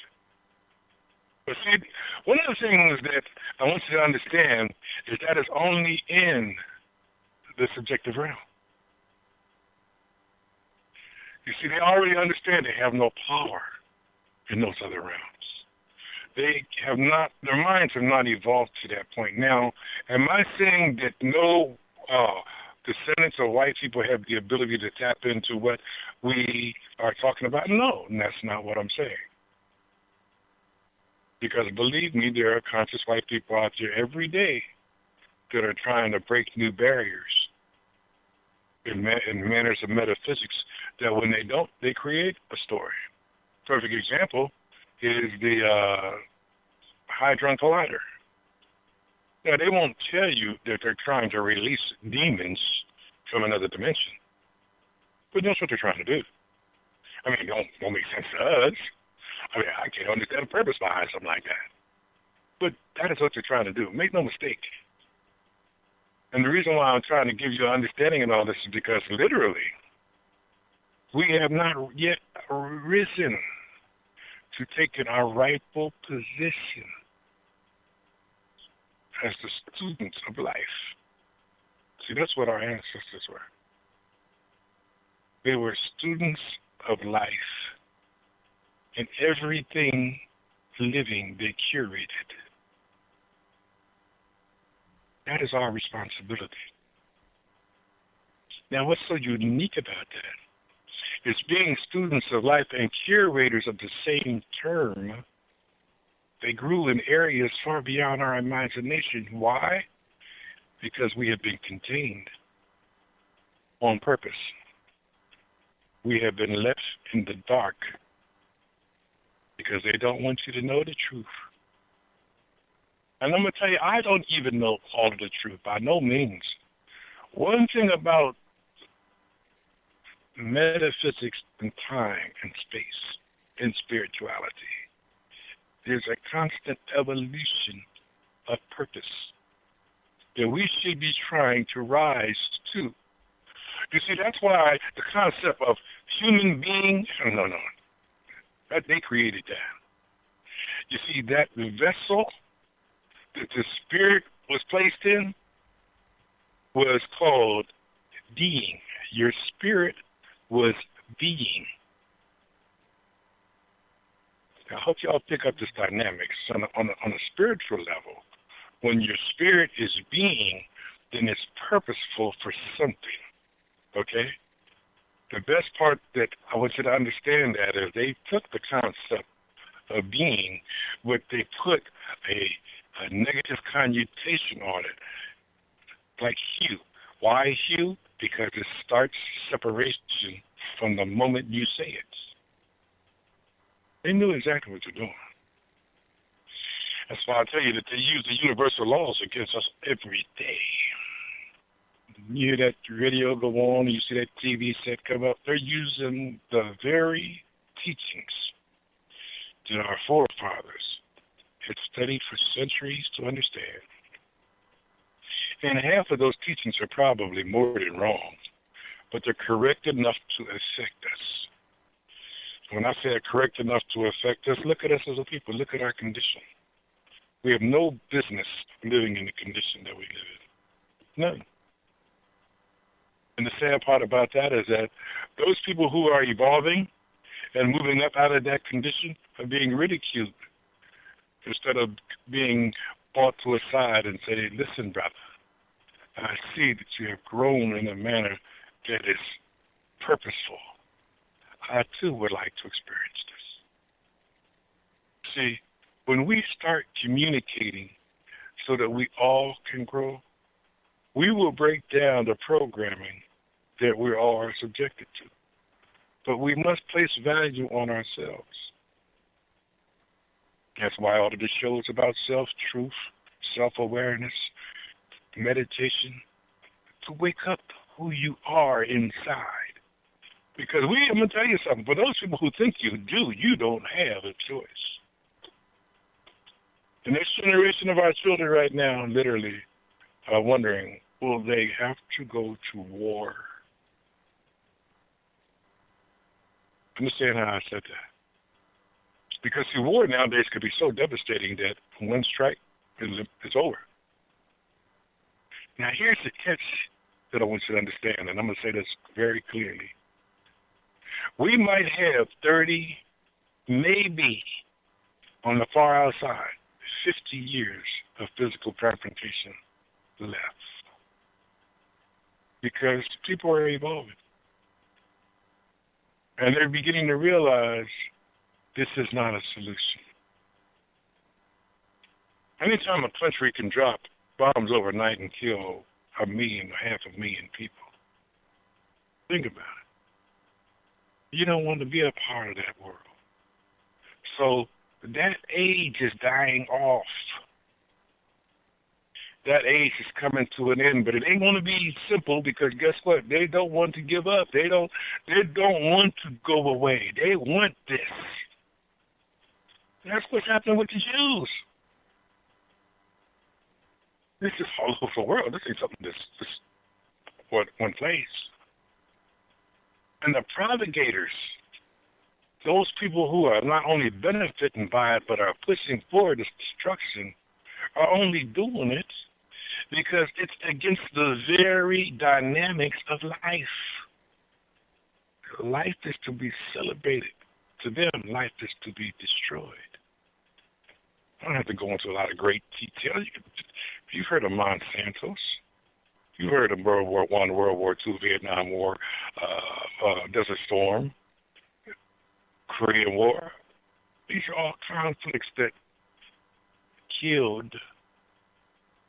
But see, one of the things that I want you to understand is that is only in the subjective realm. You see, they already understand they have no power in those other realms. They have not, their minds have not evolved to that point. Now, am I saying that no descendants of white people have the ability to tap into what we are talking about? No, and that's not what I'm saying. Because believe me, there are conscious white people out there every day that are trying to break new barriers in manners of metaphysics that when they don't, they create a story. Perfect example is the Hadron Collider. Now, they won't tell you that they're trying to release demons from another dimension. But that's what they're trying to do. I mean, it don't make sense to us. I mean, I can't understand the purpose behind something like that. But that is what they're trying to do. Make no mistake. And the reason why I'm trying to give you an understanding in all this is because literally, we have not yet risen to take in our rightful position as the students of life. See, that's what our ancestors were. They were students of life. And everything living they curated. That is our responsibility. Now, what's so unique about that is being students of life and curators of the same term, they grew in areas far beyond our imagination. Why? Because we have been contained on purpose. We have been left in the dark because they don't want you to know the truth. And I'm going to tell you, I don't even know all of the truth, by no means. One thing about metaphysics and time and space and spirituality, there's a constant evolution of purpose that we should be trying to rise to. You see, that's why the concept of human being, no. That they created that. You see, that vessel that the spirit was placed in was called being. Your spirit was being. I hope y'all pick up this dynamics on a spiritual level. When your spirit is being, then it's purposeful for something. Okay? The best part that I want you to understand that is they took the concept of being, but they put a negative connotation on it, like hue. Why hue? Because it starts separation from the moment you say it. They knew exactly what they're doing. That's why I tell you that they use the universal laws against us every day. You hear that radio go on, you see that TV set come up, they're using the very teachings that our forefathers had studied for centuries to understand. And half of those teachings are probably more than wrong, but they're correct enough to affect us. When I say correct enough to affect us, look at us as a people, look at our condition. We have no business living in the condition that we live in. None. And the sad part about that is that those people who are evolving and moving up out of that condition of being ridiculed, instead of being brought to a side and say, listen, brother, I see that you have grown in a manner that is purposeful. I, too, would like to experience this. See, when we start communicating so that we all can grow, we will break down the programming that we all are subjected to. But we must place value on ourselves. That's why all of the shows about self-truth, self-awareness, meditation, to wake up who you are inside. Because I'm going to tell you something, for those people who think you do, you don't have a choice. The next generation of our children right now literally are wondering, will they have to go to war? Understand how I said that? Because the war nowadays could be so devastating that one strike is over. Now here's the catch that I want you to understand, and I'm going to say this very clearly. We might have 30, maybe on the far outside, 50 years of physical confrontation left. Because people are evolving. And they're beginning to realize this is not a solution. Anytime a country can drop bombs overnight and kill 1 million or 500,000 people, think about it. You don't want to be a part of that world. So that age is dying off. That age is coming to an end, but it ain't going to be simple because guess what? They don't want to give up. They don't want to go away. They want this. That's what's happening with the Jews. This is all over the world. This ain't something that's one place. And the propagators, those people who are not only benefiting by it, but are pushing forward its destruction, are only doing it because it's against the very dynamics of life. Life is to be celebrated. To them, life is to be destroyed. I don't have to go into a lot of great detail. You've heard of Monsanto's. You've heard of World War I, World War II, Vietnam War, Desert Storm, Korean War. These are all conflicts that killed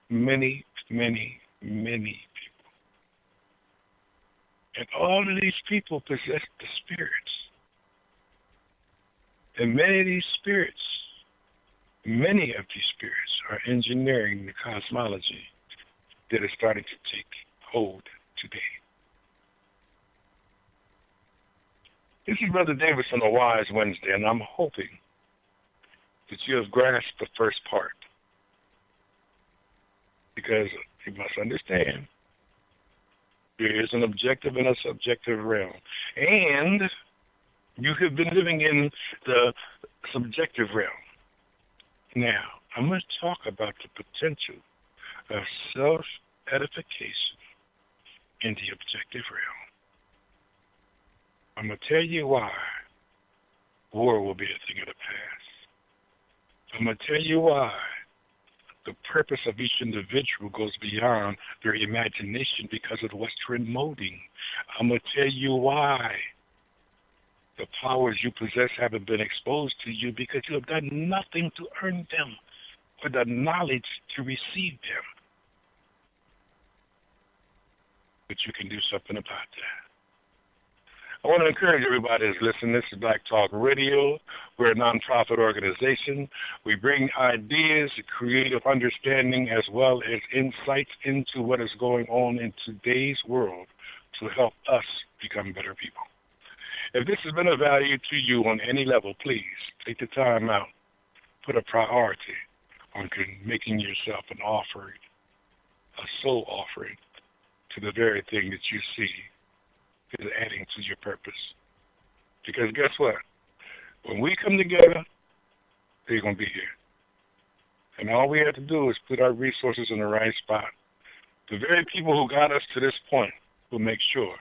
many, many, many people. And all of these people possess the spirits. And many of these spirits are engineering the cosmology that is starting to take hold today. This is Brother Davis on a Wise Wednesday, and I'm hoping that you have grasped the first part. Because you must understand, there is an objective and a subjective realm. And you have been living in the subjective realm. Now, I'm going to talk about the potential of self-edification in the objective realm. I'm going to tell you why war will be a thing of the past. I'm going to tell you why the purpose of each individual goes beyond their imagination because of the Western molding. I'm going to tell you why the powers you possess haven't been exposed to you because you have done nothing to earn them or the knowledge to receive them. But you can do something about that. I want to encourage everybody that's listening. This is Black Talk Radio. We're a nonprofit organization. We bring ideas, creative understanding, as well as insights into what is going on in today's world to help us become better people. If this has been of value to you on any level, please take the time out, put a priority on making yourself an offering, a soul offering to the very thing that you see is adding to your purpose. Because guess what? When we come together, they're going to be here. And all we have to do is put our resources in the right spot. The very people who got us to this point will make sure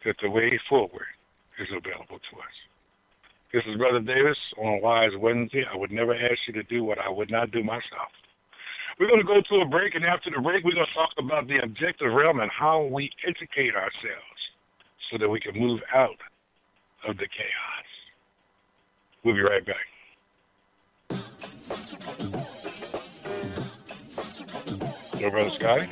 that the way forward is available to us. This is Brother Davis on Wise Wednesday. I would never ask you to do what I would not do myself. We're going to go to a break, and after the break, we're going to talk about the objective realm and how we educate ourselves so that we can move out of the chaos. We'll be right back. Yo, Brother Scotty?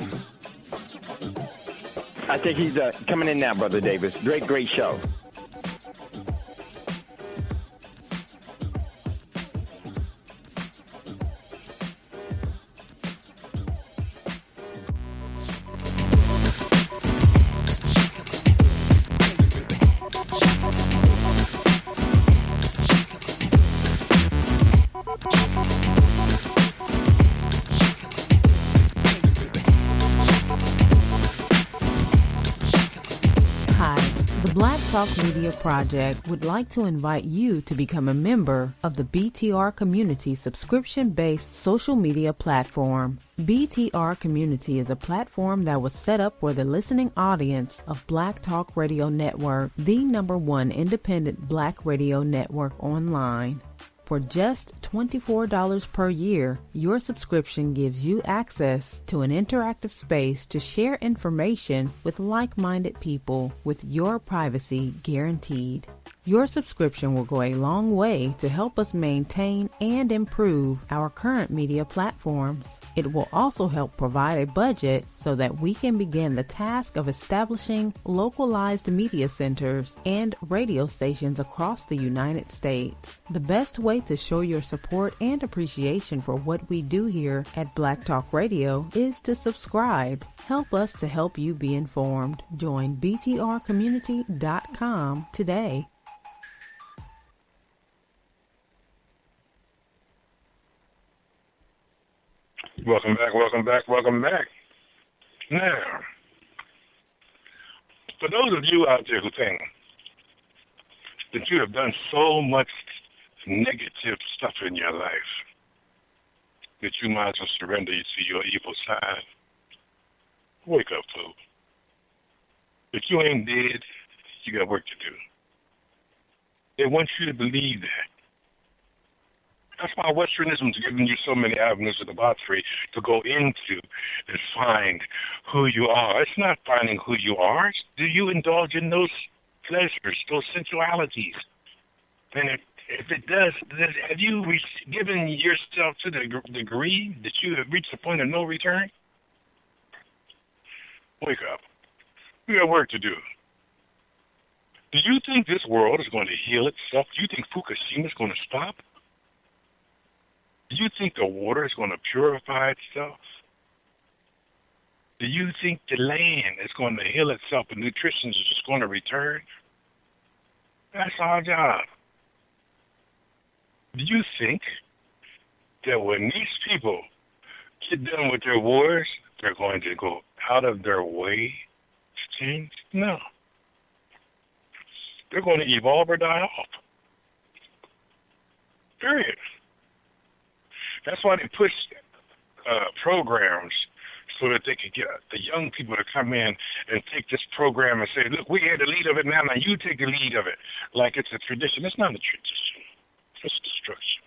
I think he's coming in now, Brother Davis. Great show. Talk Media Project would like to invite you to become a member of the BTR Community subscription-based social media platform. BTR Community is a platform that was set up for the listening audience of Black Talk Radio Network, the #1 independent black radio network online. For just $24 per year, your subscription gives you access to an interactive space to share information with like-minded people with your privacy guaranteed. Your subscription will go a long way to help us maintain and improve our current media platforms. It will also help provide a budget so that we can begin the task of establishing localized media centers and radio stations across the United States. The best way to show your support and appreciation for what we do here at Black Talk Radio is to subscribe. Help us to help you be informed. Join btrcommunity.com today. Welcome back. Now, for those of you out there who think that you have done so much negative stuff in your life that you might as well surrender to your evil side, wake up, fool. If you ain't dead, you got work to do. They want you to believe that. That's why Westernism is giving you so many avenues of debauchery to go into and find who you are. It's not finding who you are. Do you indulge in those pleasures, those sensualities? And if it does, have you given yourself to the degree that you have reached the point of no return? Wake up. We got work to do. Do you think this world is going to heal itself? Do you think Fukushima is going to stop? Do you think the water is going to purify itself? Do you think the land is going to heal itself and nutrition is just going to return? That's our job. Do you think that when these people get done with their wars, they're going to go out of their way to change? No. They're going to evolve or die off. Period. That's why they push programs so that they could get the young people to come in and take this program and say, look, we had the lead of it now you take the lead of it. Like it's a tradition. It's not a tradition. It's destruction.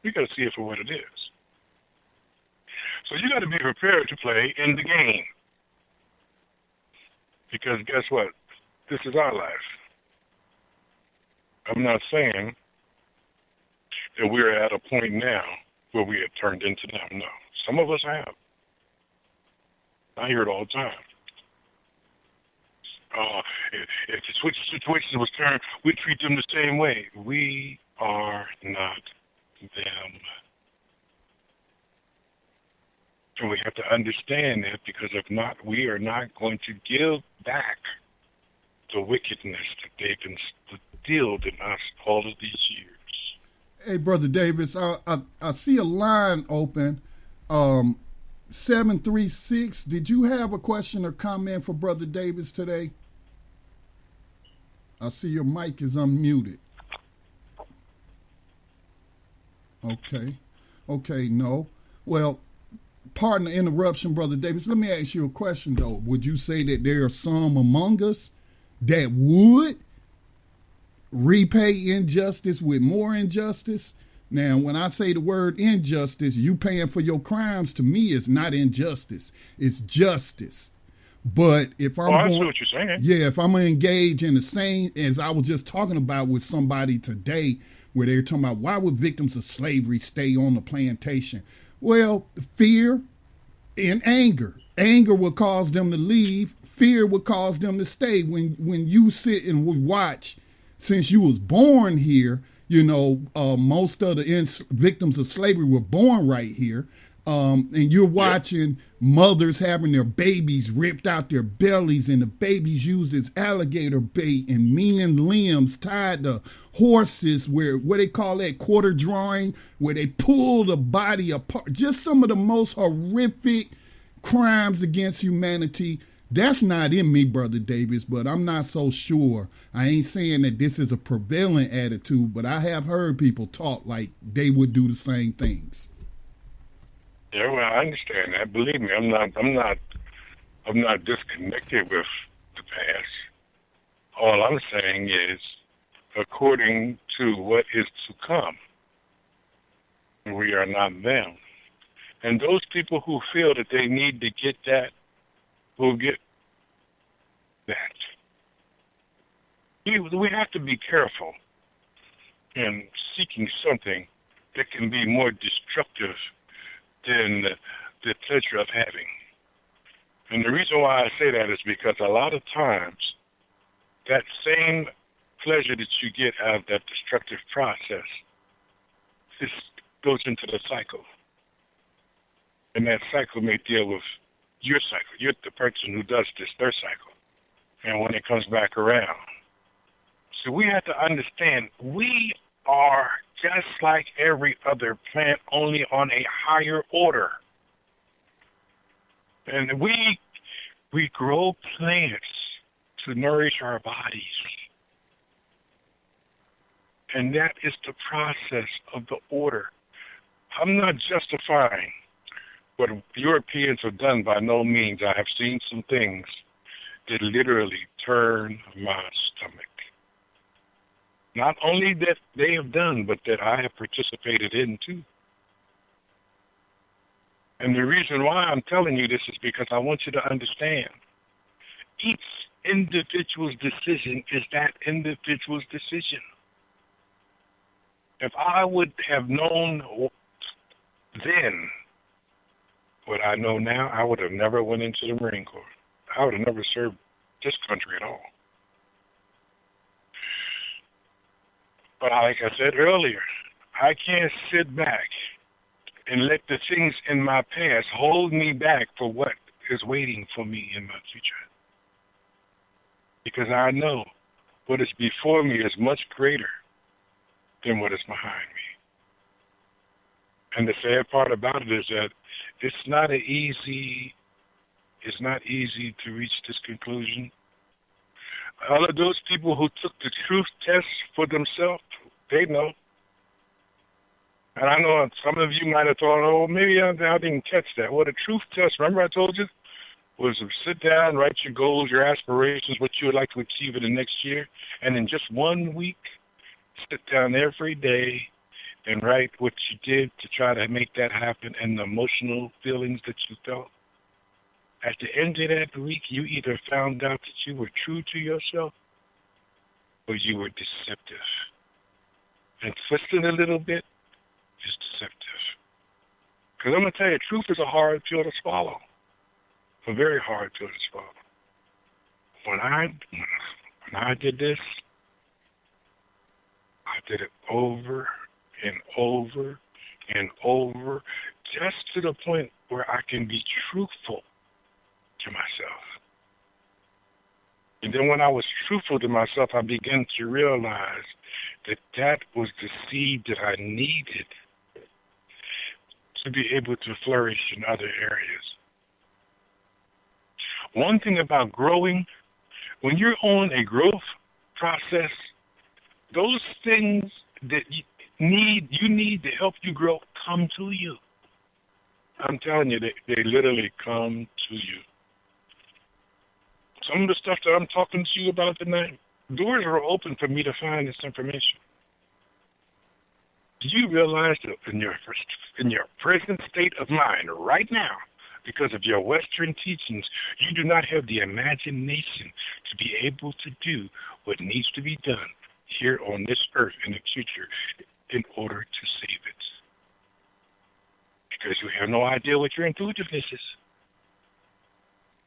You got to see it for what it is. So you got to be prepared to play in the game. Because guess what? This is our life. I'm not saying that we're at a point now where we have turned into them. No. Some of us have. I hear it all the time. If the situation was turned, we treat them the same way. We are not them. And we have to understand that, because if not, we are not going to give back the wickedness that they've instilled in us all of these years. Hey, Brother Davis, I see a line open. 736, did you have a question or comment for Brother Davis today? I see your mic is unmuted. Okay, no. Well, pardon the interruption, Brother Davis. Let me ask you a question, though. Would you say that there are some among us that would repay injustice with more injustice. Now, when I say the word injustice, you paying for your crimes, to me, is not injustice. It's justice. But if I'm I see going, what you're saying. yeah, if I'm going to engage in the same, as I was just talking about with somebody today, where they're talking about why would victims of slavery stay on the plantation? Well, fear and anger. Anger will cause them to leave. Fear will cause them to stay. When you sit and we watch, since you was born here, you know, most of the victims of slavery were born right here. And you're watching mothers having their babies ripped out their bellies, and the babies used as alligator bait and meaning limbs tied to horses, where what they call that quarter drawing, where they pull the body apart. Just some of the most horrific crimes against humanity. That's not in me, Brother Davis, but I'm not so sure. I ain't saying that this is a prevalent attitude, but I have heard people talk like they would do the same things. Yeah, well, I understand that. Believe me, I'm not disconnected with the past. All I'm saying is, according to what is to come, we are not them. And those people who feel that they need to get that will get that. We have to be careful in seeking something that can be more destructive than the pleasure of having. And the reason why I say that is because a lot of times that same pleasure that you get out of that destructive process goes into the cycle. And that cycle may deal with your cycle. You're the person who does this, their cycle. And when it comes back around. So we have to understand we are just like every other plant, only on a higher order. And we grow plants to nourish our bodies. And that is the process of the order. I'm not justifying what Europeans have done, by no means. I have seen some things that literally turn my stomach. Not only that they have done, but that I have participated in too. And the reason why I'm telling you this is because I want you to understand each individual's decision is that individual's decision. If I would have known then what I know now, I would have never went into the Marine Corps. I would have never served this country at all. But like I said earlier, I can't sit back and let the things in my past hold me back for what is waiting for me in my future. Because I know what is before me is much greater than what is behind me. And the sad part about it is that it's not easy to reach this conclusion. All of those people who took the truth test for themselves, they know. And I know some of you might have thought, oh, maybe I didn't catch that. Well, the truth test, remember I told you, was to sit down, write your goals, your aspirations, what you would like to achieve in the next year, and in just 1 week, sit down every day and write what you did to try to make that happen and the emotional feelings that you felt. At the end of that week, you either found out that you were true to yourself or you were deceptive. And twisted a little bit is deceptive. Because I'm going to tell you, truth is a hard pill to swallow. A very hard pill to swallow. When I did this, I did it over and over and over, just to the point where I can be truthful to myself. And then when I was truthful to myself, I began to realize that that was the seed that I needed to be able to flourish in other areas. One thing about growing, when you're on a growth process, those things that you need to help you grow come to you. I'm telling you, they literally come to you. Some of the stuff that I'm talking to you about tonight, doors are open for me to find this information. Do you realize that in your present state of mind right now, because of your Western teachings, you do not have the imagination to be able to do what needs to be done here on this earth in the future in order to save it? Because you have no idea what your intuitiveness is.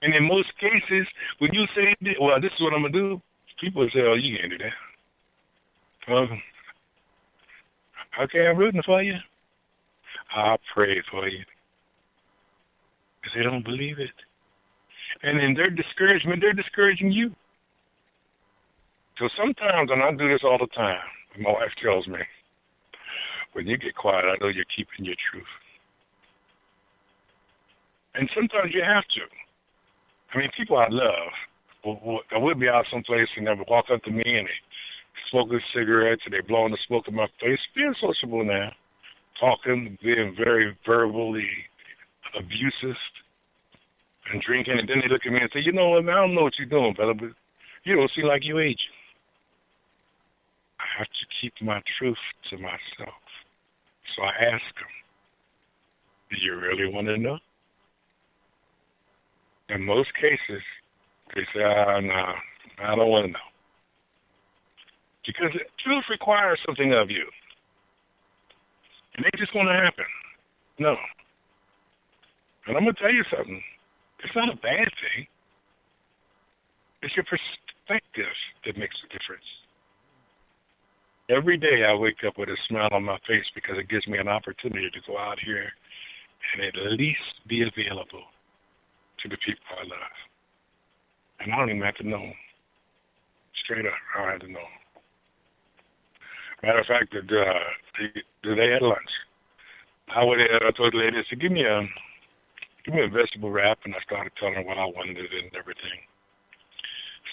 And in most cases, when you say, well, this is what I'm going to do, people say, oh, you can't do that. Okay, I'm rooting for you. I'll pray for you. Because they don't believe it. And in their discouragement, they're discouraging you. So sometimes, and I do this all the time, my wife tells me, when you get quiet, I know you're keeping your truth. And sometimes you have to. I mean, people I love, I would be out someplace and they would walk up to me and they smoking cigarettes and they blowing the smoke in my face, being sociable now, talking, being very verbally abusive and drinking, and then they look at me and say, you know what, man, I don't know what you're doing, brother, but you don't seem like you're aging. I have to keep my truth to myself. So I ask them, do you really want to know? In most cases, they say, no, I don't want to know. Because truth requires something of you. And they just want to happen. No. And I'm going to tell you something. It's not a bad thing. It's your perspective that makes a difference. Every day I wake up with a smile on my face because it gives me an opportunity to go out here and at least be available to the people I love. And I don't even have to know them. Straight up, I don't have to know them. Matter of fact, they had lunch. I told the lady, I said, give me a vegetable wrap, and I started telling her what I wanted and everything.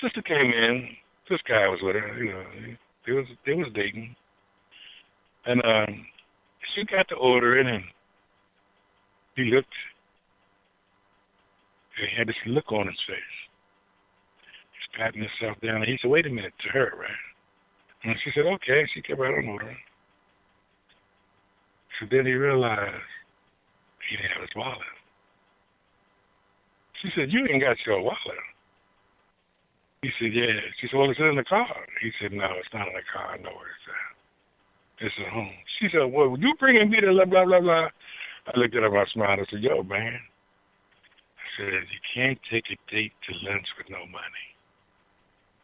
Sister came in. This guy was with her. You know, they was dating, and she got the order in, and he looked. And he had this look on his face. He's patting himself down, and he said, "Wait a minute," to her, right? And she said, okay. She kept right on ordering. So then he realized he didn't have his wallet. She said, you ain't got your wallet. He said, yeah. She said, well, it's in the car. He said, no, it's not in the car. I know where it's at. It's at home. She said, well, you bringing me to blah, blah, blah, blah. I looked at her, I smiled. I said, yo, man. I said, you can't take a date to lunch with no money.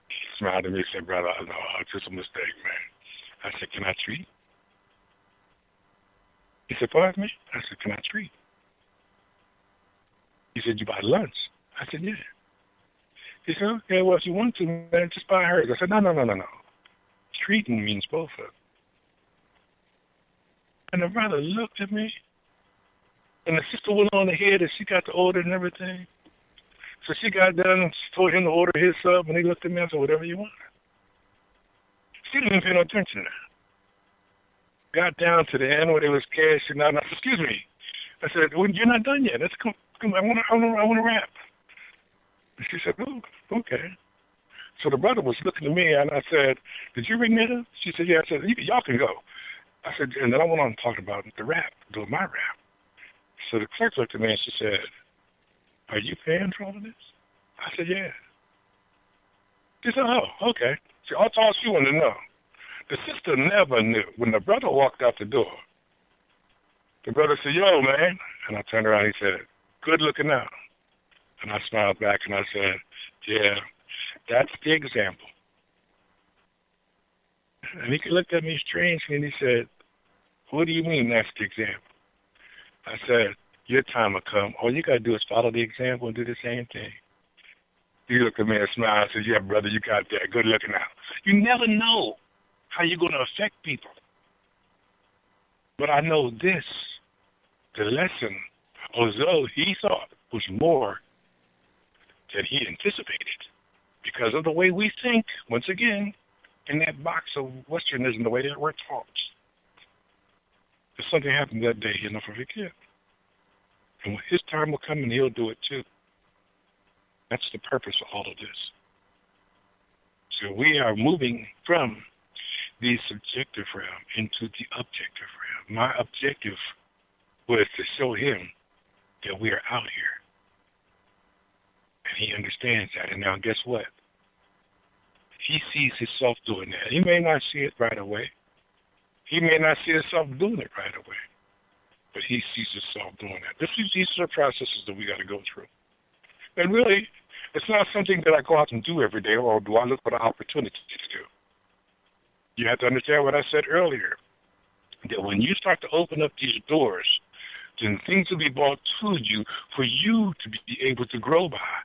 He smiled at me and said, brother, I know, it's just a mistake, man. I said, can I treat? He said, pardon me? I said, can I treat? He said, you buy lunch? I said, yeah. He said, okay, well, if you want to, man, just buy hers. I said, no. Treating means both of them. And the brother looked at me, and the sister went on ahead, and she got the order and everything. So she got done and she told him to order his sub, and he looked at me and said, whatever you want. She didn't even pay no attention to that. Got down to the end where there was cash, and I said, excuse me. I said, well, you're not done yet. Let's come. I want to wrap. And she said, oh, okay. So the brother was looking at me, and I said, did you ring Nita? She said, yeah. I said, y'all can go. I said, and then I went on to talk about the rap, doing my rap. So the clerk looked at me, and she said, are you paying for all of this? I said, yeah. She said, oh, okay. So that's all she wanted to know. The sister never knew. When the brother walked out the door, the brother said, yo, man. And I turned around and he said, good looking out. And I smiled back and I said, yeah, that's the example. And he looked at me strangely and he said, what do you mean that's the example? I said, your time will come. All you got to do is follow the example and do the same thing. He looked at me and smiled and said, yeah, brother, you got that. Good looking out. You never know how you're going to affect people. But I know this, the lesson, although he thought was more than he anticipated, because of the way we think, once again, in that box of Westernism, the way that we're taught. If something happened that day, he'll never forget. And when his time will come, and he'll do it too. That's the purpose of all of this. So we are moving from the subjective realm into the objective realm. My objective was to show him that we are out here. And he understands that. And now guess what? He sees himself doing that. He may not see it right away. He may not see himself doing it right away. But he sees himself doing that. These are the processes that we got to go through. And really, it's not something that I go out and do every day, or do I look for the opportunity to do. You have to understand what I said earlier, that when you start to open up these doors, then things will be brought to you for you to be able to grow by.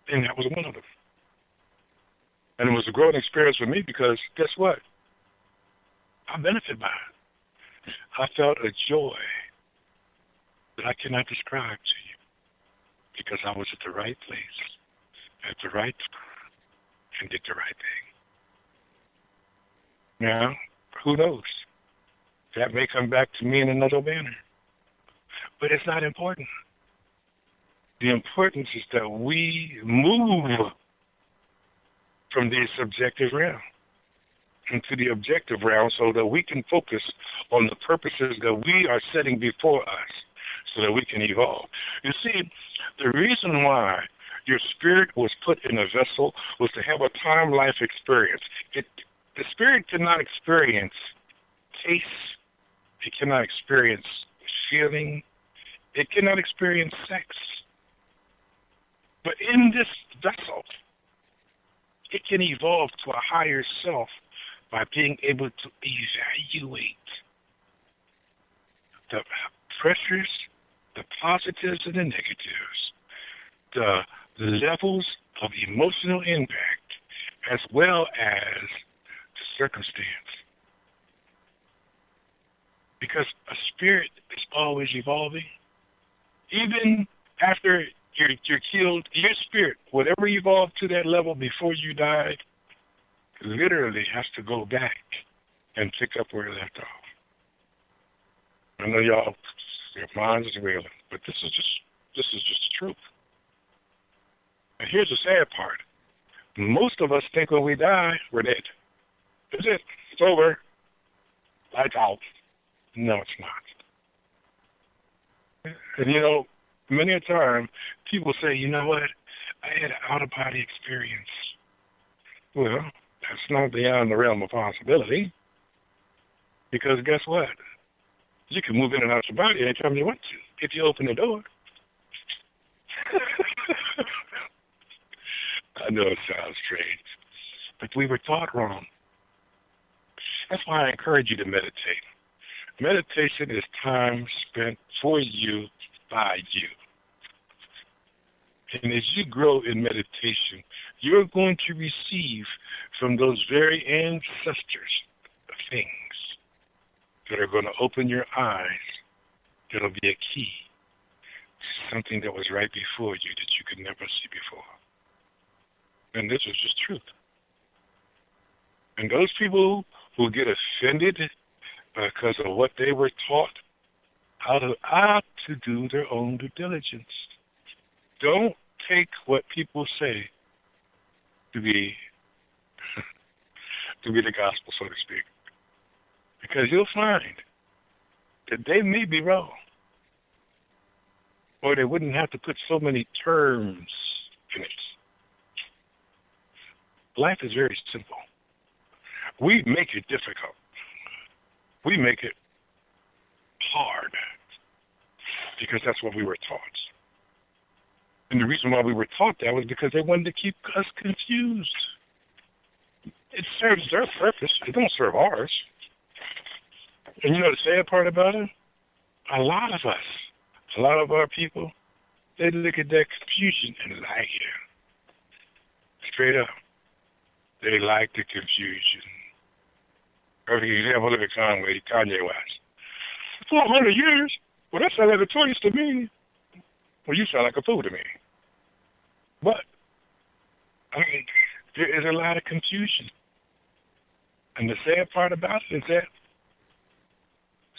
And that was one of them. And it was a growing experience for me because guess what? I benefit by it. I felt a joy that I cannot describe to you because I was at the right place, at the right time, and did the right thing. Now, who knows? That may come back to me in another manner. But it's not important. The importance is that we move from the subjective realm into the objective realm so that we can focus on the purposes that we are setting before us so that we can evolve. You see, the reason why your spirit was put in a vessel was to have a time-life experience. The spirit cannot experience taste. It cannot experience feeling. It cannot experience sex. But in this vessel, it can evolve to a higher self by being able to evaluate the pressures, the positives and the negatives, the levels of emotional impact, as well as the circumstance. Because a spirit is always evolving. Even after you're killed, your spirit, whatever evolved to that level before you died, literally has to go back and pick up where it left off. I know y'all, your minds is reeling, but this is just the truth. And here's the sad part. Most of us think when we die, we're dead. That's it. It's over. Lights out. No, it's not. And, you know, many a time, people say, you know what, I had an out-of-body experience. Well, that's not beyond the realm of possibility. Because guess what? You can move in and out your body anytime you want to, if you open the door. I know it sounds strange, but we were taught wrong. That's why I encourage you to meditate. Meditation is time spent for you, by you. And as you grow in meditation, you're going to receive from those very ancestors things that are going to open your eyes, that'll be a key to something that was right before you that you could never see before. And this is just truth. And those people who get offended because of what they were taught, how to do their own due diligence. Don't take what people say to be the gospel, so to speak. Because you'll find that they may be wrong. Or they wouldn't have to put so many terms in it. Life is very simple. We make it difficult. We make it hard because that's what we were taught. And the reason why we were taught that was because they wanted to keep us confused. It serves their purpose. It don't serve ours. And you know the sad part about it? A lot of us, a lot of our people, they look at that confusion and like it. Straight up. They like the confusion. Perfect example, look at Kanye West. 400 years? Well, that sounds like a choice to me. Well, you sound like a fool to me. But, I mean, there is a lot of confusion. And the sad part about it is that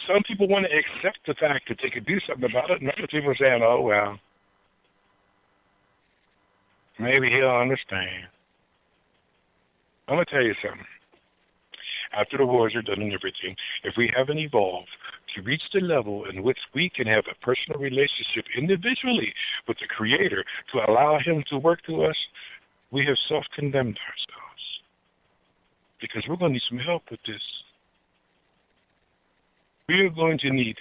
some people want to accept the fact that they could do something about it, and other people are saying, oh, well, maybe he'll understand. I'm going to tell you something. After the wars are done and everything, if we haven't evolved to reach the level in which we can have a personal relationship individually with the Creator to allow Him to work through us, we have self-condemned ourselves. Because we're going to need some help with this. We are going to need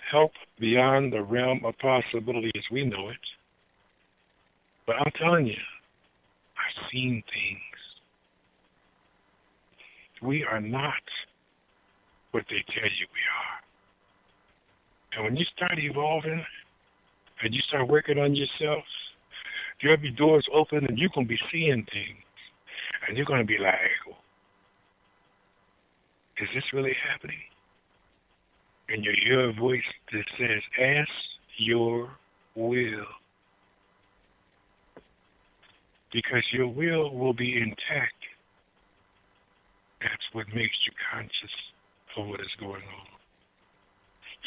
help beyond the realm of possibility as we know it. But I'm telling you, I've seen things. We are not what they tell you we are. And when you start evolving and you start working on yourself, you have your doors open and you're going to be seeing things. And you're going to be like, is this really happening? And you hear a voice that says, ask your will. Because your will be intact. That's what makes you conscious of what is going on.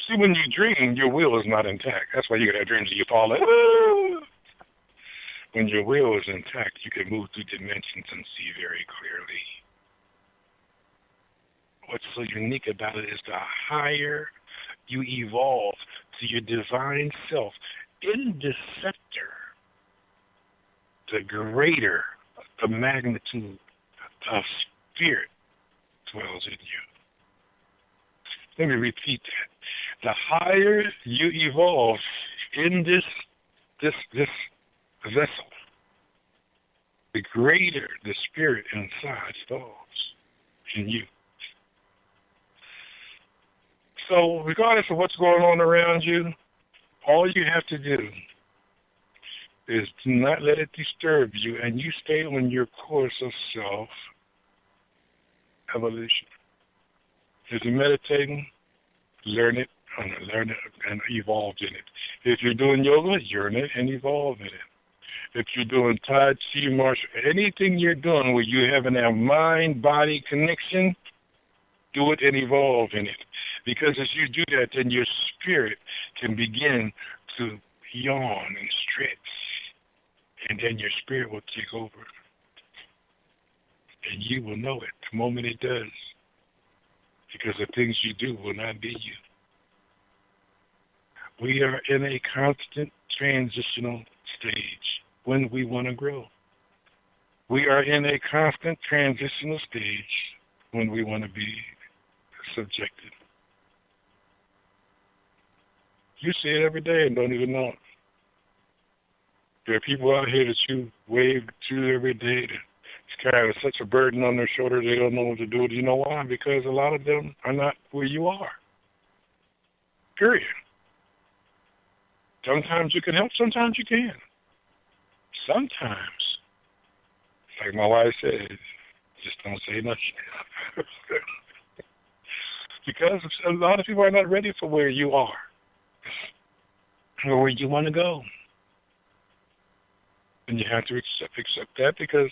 See, when you dream, your will is not intact. That's why you get that dreams and you fall in. When your will is intact, you can move through dimensions and see very clearly. What's so unique about it is the higher you evolve to your divine self in this sector, the greater the magnitude of spirit dwells in you. Let me repeat that. The higher you evolve in this vessel, the greater the spirit inside falls in you. So regardless of what's going on around you, all you have to do is to not let it disturb you, and you stay on your course of self-evolution. If you're meditating, learn it and evolve in it. If you're doing yoga, learn it and evolve in it. If you're doing Tai Chi, martial, anything you're doing where you have a mind-body connection, do it and evolve in it. Because as you do that, then your spirit can begin to yawn and stretch. And then your spirit will take over. And you will know it the moment it does. Because the things you do will not be you. We are in a constant transitional stage when we want to grow. We are in a constant transitional stage when we want to be subjected. You see it every day and don't even know it. There are people out here that you wave to every day that's carrying such a burden on their shoulder they don't know what to do. Do you know why? Because a lot of them are not where you are. Period. Sometimes you can help, sometimes you can. Sometimes, like my wife says, just don't say nothing. Because a lot of people are not ready for where you are or where you want to go. And you have to accept that, because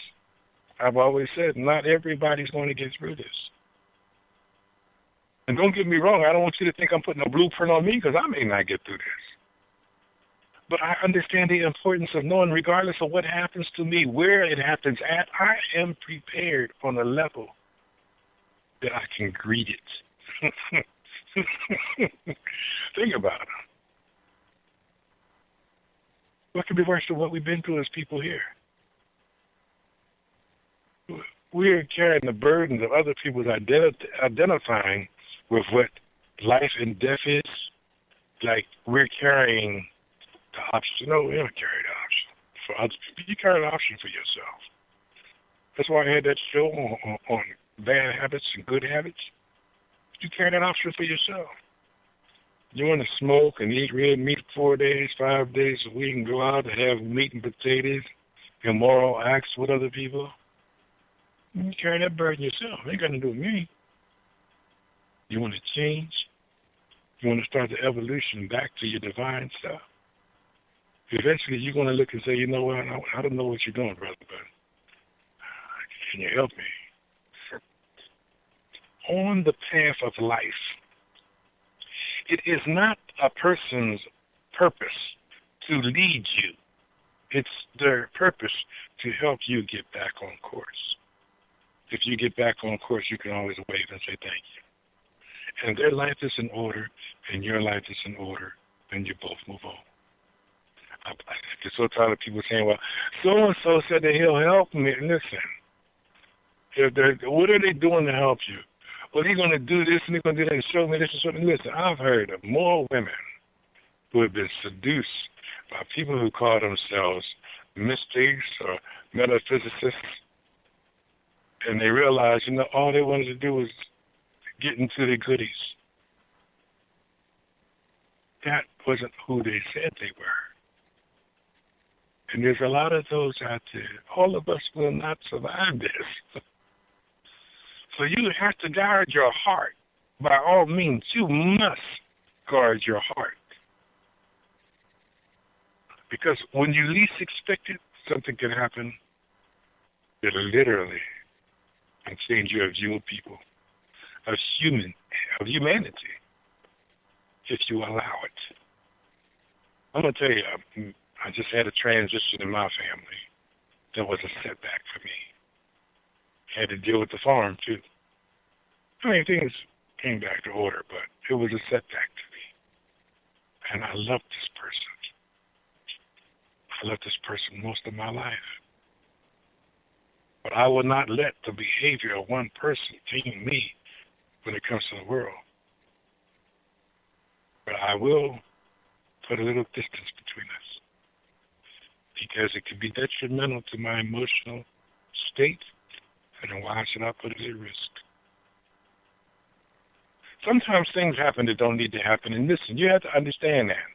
I've always said not everybody's going to get through this. And don't get me wrong, I don't want you to think I'm putting a blueprint on me, because I may not get through this. But I understand the importance of knowing, regardless of what happens to me, where it happens at, I am prepared on a level that I can greet it. Think about it. What could be worse than what we've been through as people here? We're carrying the burdens of other people's identifying with what life and death is. Like we're carrying the option. No, we don't carry the option for other people. You carry the option for yourself. That's why I had that show on bad habits and good habits. You carry that option for yourself. You want to smoke and eat red meat 4 days, 5 days a week, and go out and have meat and potatoes, immoral acts with other people? You carry that burden yourself. It ain't got to do with me. You want to change? You want to start the evolution back to your divine self? Eventually, you're going to look and say, you know what, I don't know what you're doing, brother, but can you help me? On the path of life, it is not a person's purpose to lead you. It's their purpose to help you get back on course. if you get back on course, you can always wave and say thank you. And if their life is in order and your life is in order, then you both move on. I get so tired of people saying, well, so-and-so said that he'll help me. Listen, what are they doing to help you? Well, he's going to do this and he's going to do that and show me this and show me. Listen, I've heard of more women who have been seduced by people who call themselves mystics or metaphysicists, and they realize, all they wanted to do was get into the goodies. That wasn't who they said they were. And there's a lot of those out there. All of us will not survive this. So you have to guard your heart. By all means, you must guard your heart. Because when you least expect it, something can happen that literally can change your view of people, of humanity, if you allow it. I'm going to tell you, I just had a transition in my family that was a setback for me. Had to deal with the farm, too. I mean, things came back to order, but it was a setback to me. And I loved this person. I loved this person most of my life. But I will not let the behavior of one person tame me when it comes to the world. But I will put a little distance between us, because it could be detrimental to my emotional state, and then why should I put it at risk? Sometimes things happen that don't need to happen, and listen, you have to understand that.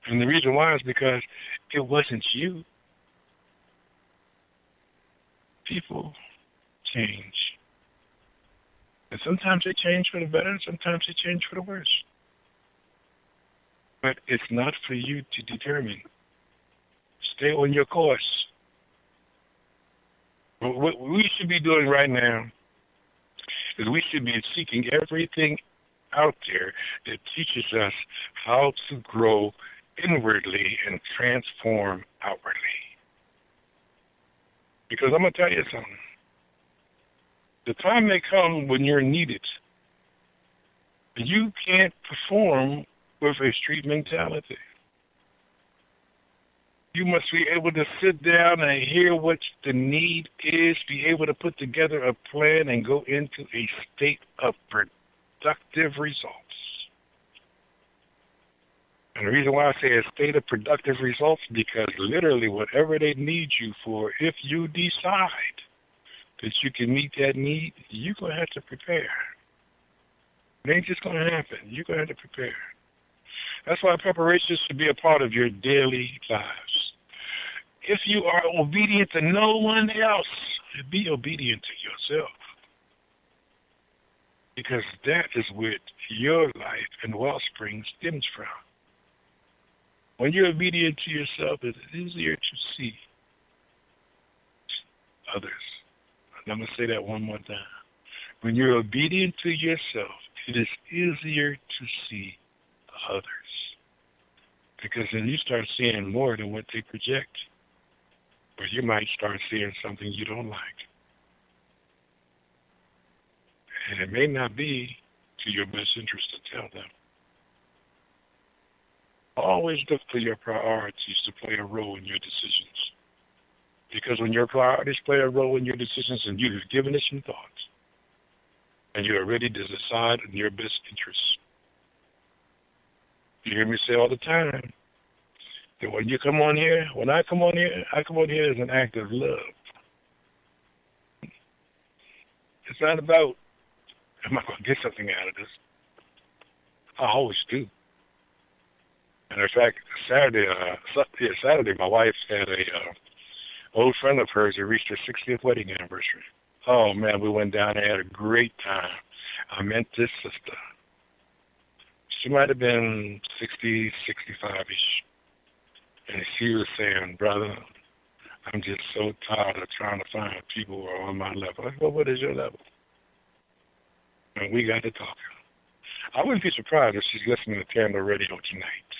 And the reason why is because it wasn't you. People change. And sometimes they change for the better, and sometimes they change for the worse. But it's not for you to determine. Stay on your course. What we should be doing right now is we should be seeking everything out there that teaches us how to grow inwardly and transform outwardly. Because I'm going to tell you something. The time may come when you're needed. You can't perform with a street mentality. You must be able to sit down and hear what the need is, be able to put together a plan and go into a state of productive results. And the reason why I say a state of productive results, because literally whatever they need you for, if you decide that you can meet that need, you're going to have to prepare. It ain't just going to happen. You're going to have to prepare. That's why preparation should be a part of your daily lives. If you are obedient to no one else, be obedient to yourself. Because that is where your life and wellspring stems from. When you're obedient to yourself, it's easier to see others. And I'm going to say that one more time. When you're obedient to yourself, it is easier to see others. Because then you start seeing more than what they project. Or you might start seeing something you don't like. And it may not be to your best interest to tell them. Always look for your priorities to play a role in your decisions. Because when your priorities play a role in your decisions and you've given it some thought, and you are ready to decide in your best interests. You hear me say all the time that when I come on here as an act of love. It's not about, am I going to get something out of this? I always do. And in fact, Saturday, my wife had a old friend of hers who reached her 60th wedding anniversary. Oh, man, we went down and had a great time. I met this sister. She might have been 60, 65-ish. And she was saying, brother, I'm just so tired of trying to find people who are on my level. I said, well, what is your level? And we got to talking. I wouldn't be surprised if she's listening to Thando radio tonight.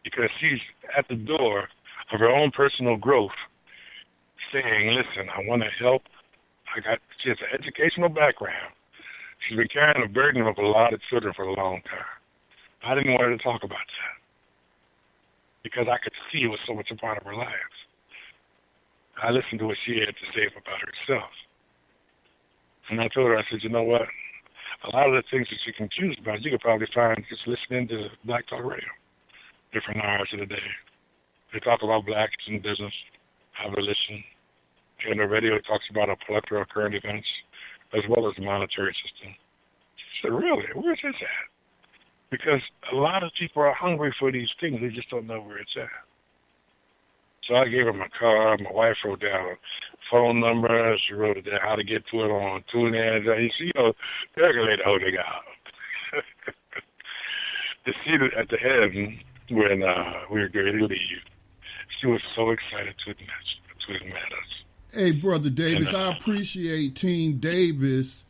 Because she's at the door of her own personal growth, saying, listen, I want to help. She has an educational background. She's been carrying the burden of a lot of children for a long time. I didn't want her to talk about that because I could see it was so much a part of her life. I listened to what she had to say about herself. And I told her, I said, you know what? A lot of the things that you're confused about, you could probably find just listening to Black Talk Radio, different hours of the day. They talk about blacks in business, abolition, and the radio talks about a plethora of current events, as well as the monetary system. She said, really? Where's this at? Because a lot of people are hungry for these things. They just don't know where it's at. So I gave her my card. My wife wrote down a phone number. She wrote it down how to get to it on TuneIn. You know, they're going to lay the whole thing out. To see it at the end when we were going to leave, she was so excited to admit us. Hey, Brother Davis, I appreciate Team Davis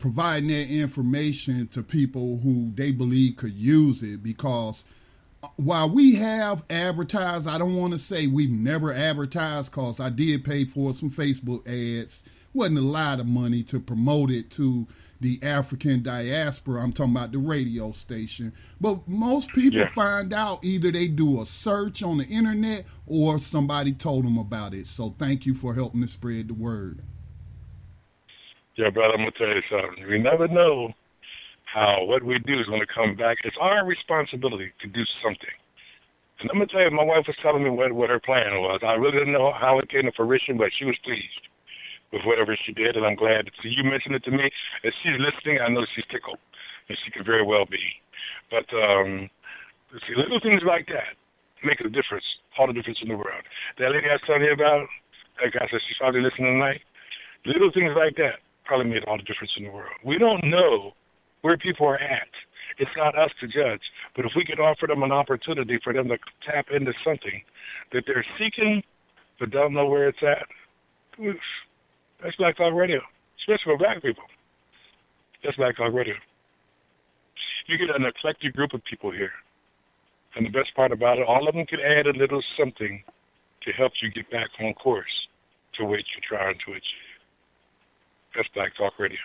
providing that information to people who they believe could use it, because while we have advertised, I don't want to say we've never advertised, because I did pay for some Facebook ads. Wasn't a lot of money to promote it to the African diaspora. I'm talking about the radio station. But most people find out either they do a search on the internet or somebody told them about it. So thank you for helping to spread the word. Yeah, brother, I'm going to tell you something. We never know how what we do is going to come back. It's our responsibility to do something. And I'm going to tell you, my wife was telling me what her plan was. I really didn't know how it came to fruition, but she was pleased with whatever she did, and I'm glad that you mentioned it to me. If she's listening, I know she's tickled, and she could very well be. But see, little things like that make a difference, all the difference in the world. That lady I was telling you about, like I said, she's probably listening tonight. Little things like that probably made all the difference in the world. We don't know where people are at. It's not us to judge. But if we could offer them an opportunity for them to tap into something that they're seeking but don't know where it's at, that's Black Talk Radio, especially for black people. That's Black Talk Radio. You get an eclectic group of people here. And the best part about it, all of them can add a little something to help you get back on course to what you're trying to achieve. That's Black Talk Radio.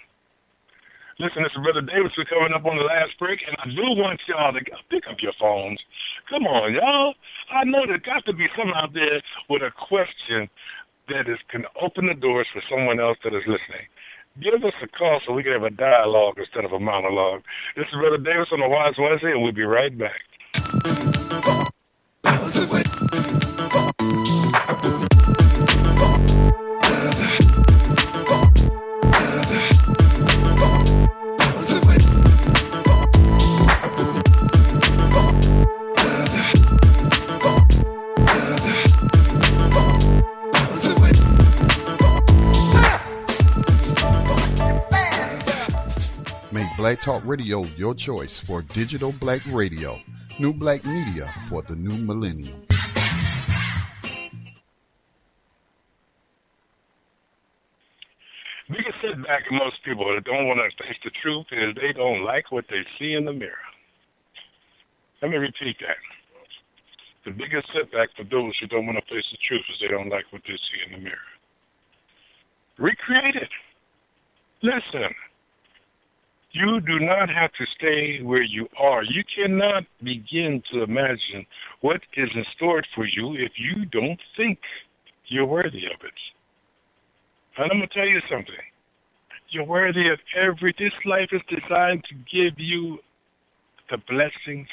Listen, this is Brother Davis. We're coming up on the last break, and I do want y'all to pick up your phones. Come on, y'all. I know there's got to be someone out there with a question that can open the doors for someone else that is listening. Give us a call so we can have a dialogue instead of a monologue. This is Brother Davis on the Wise Wednesday, and we'll be right back. Black Talk Radio, your choice for digital black radio. New black media for the new millennium. Biggest setback of most people that don't want to face the truth is they don't like what they see in the mirror. Let me repeat that. The biggest setback for those who don't want to face the truth is they don't like what they see in the mirror. Recreate it. Listen. You do not have to stay where you are. You cannot begin to imagine what is in store for you if you don't think you're worthy of it. And I'm going to tell you something. You're worthy of this life is designed to give you the blessings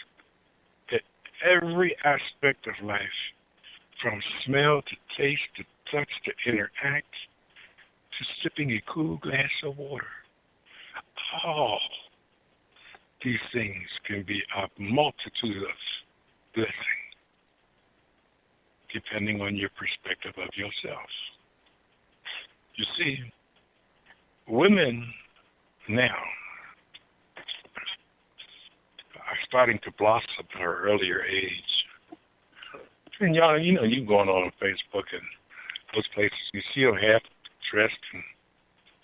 that every aspect of life, from smell to taste to touch to interact to sipping a cool glass of water. All these things can be a multitude of blessings, depending on your perspective of yourself. You see, women now are starting to blossom at an earlier age. And y'all, you know, you going on Facebook and those places, you see them half dressed and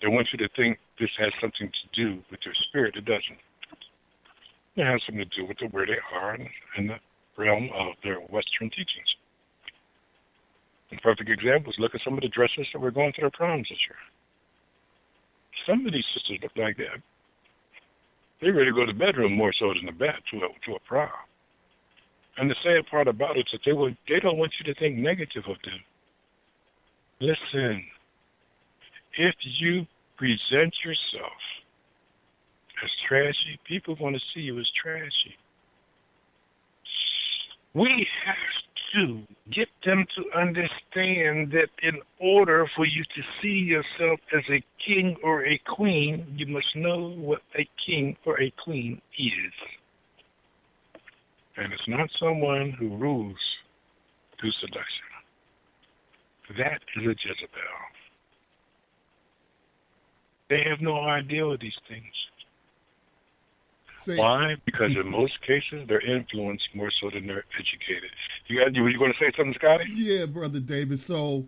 they want you to think this has something to do with their spirit. It doesn't. It has something to do with where they are in the realm of their Western teachings. A perfect example is look at some of the dresses that were going to their proms this year. Some of these sisters look like that. They ready to go to the bedroom more so than to a prom. And the sad part about it is that they don't want you to think negative of them. Listen, if you present yourself as trashy, people want to see you as trashy. We have to get them to understand that in order for you to see yourself as a king or a queen, you must know what a king or a queen is. And it's not someone who rules through seduction. That is a Jezebel. They have no idea of these things. Why? Because in most cases, they're influenced more so than they're educated. Were you going to say something, Scotty? Yeah, Brother David. So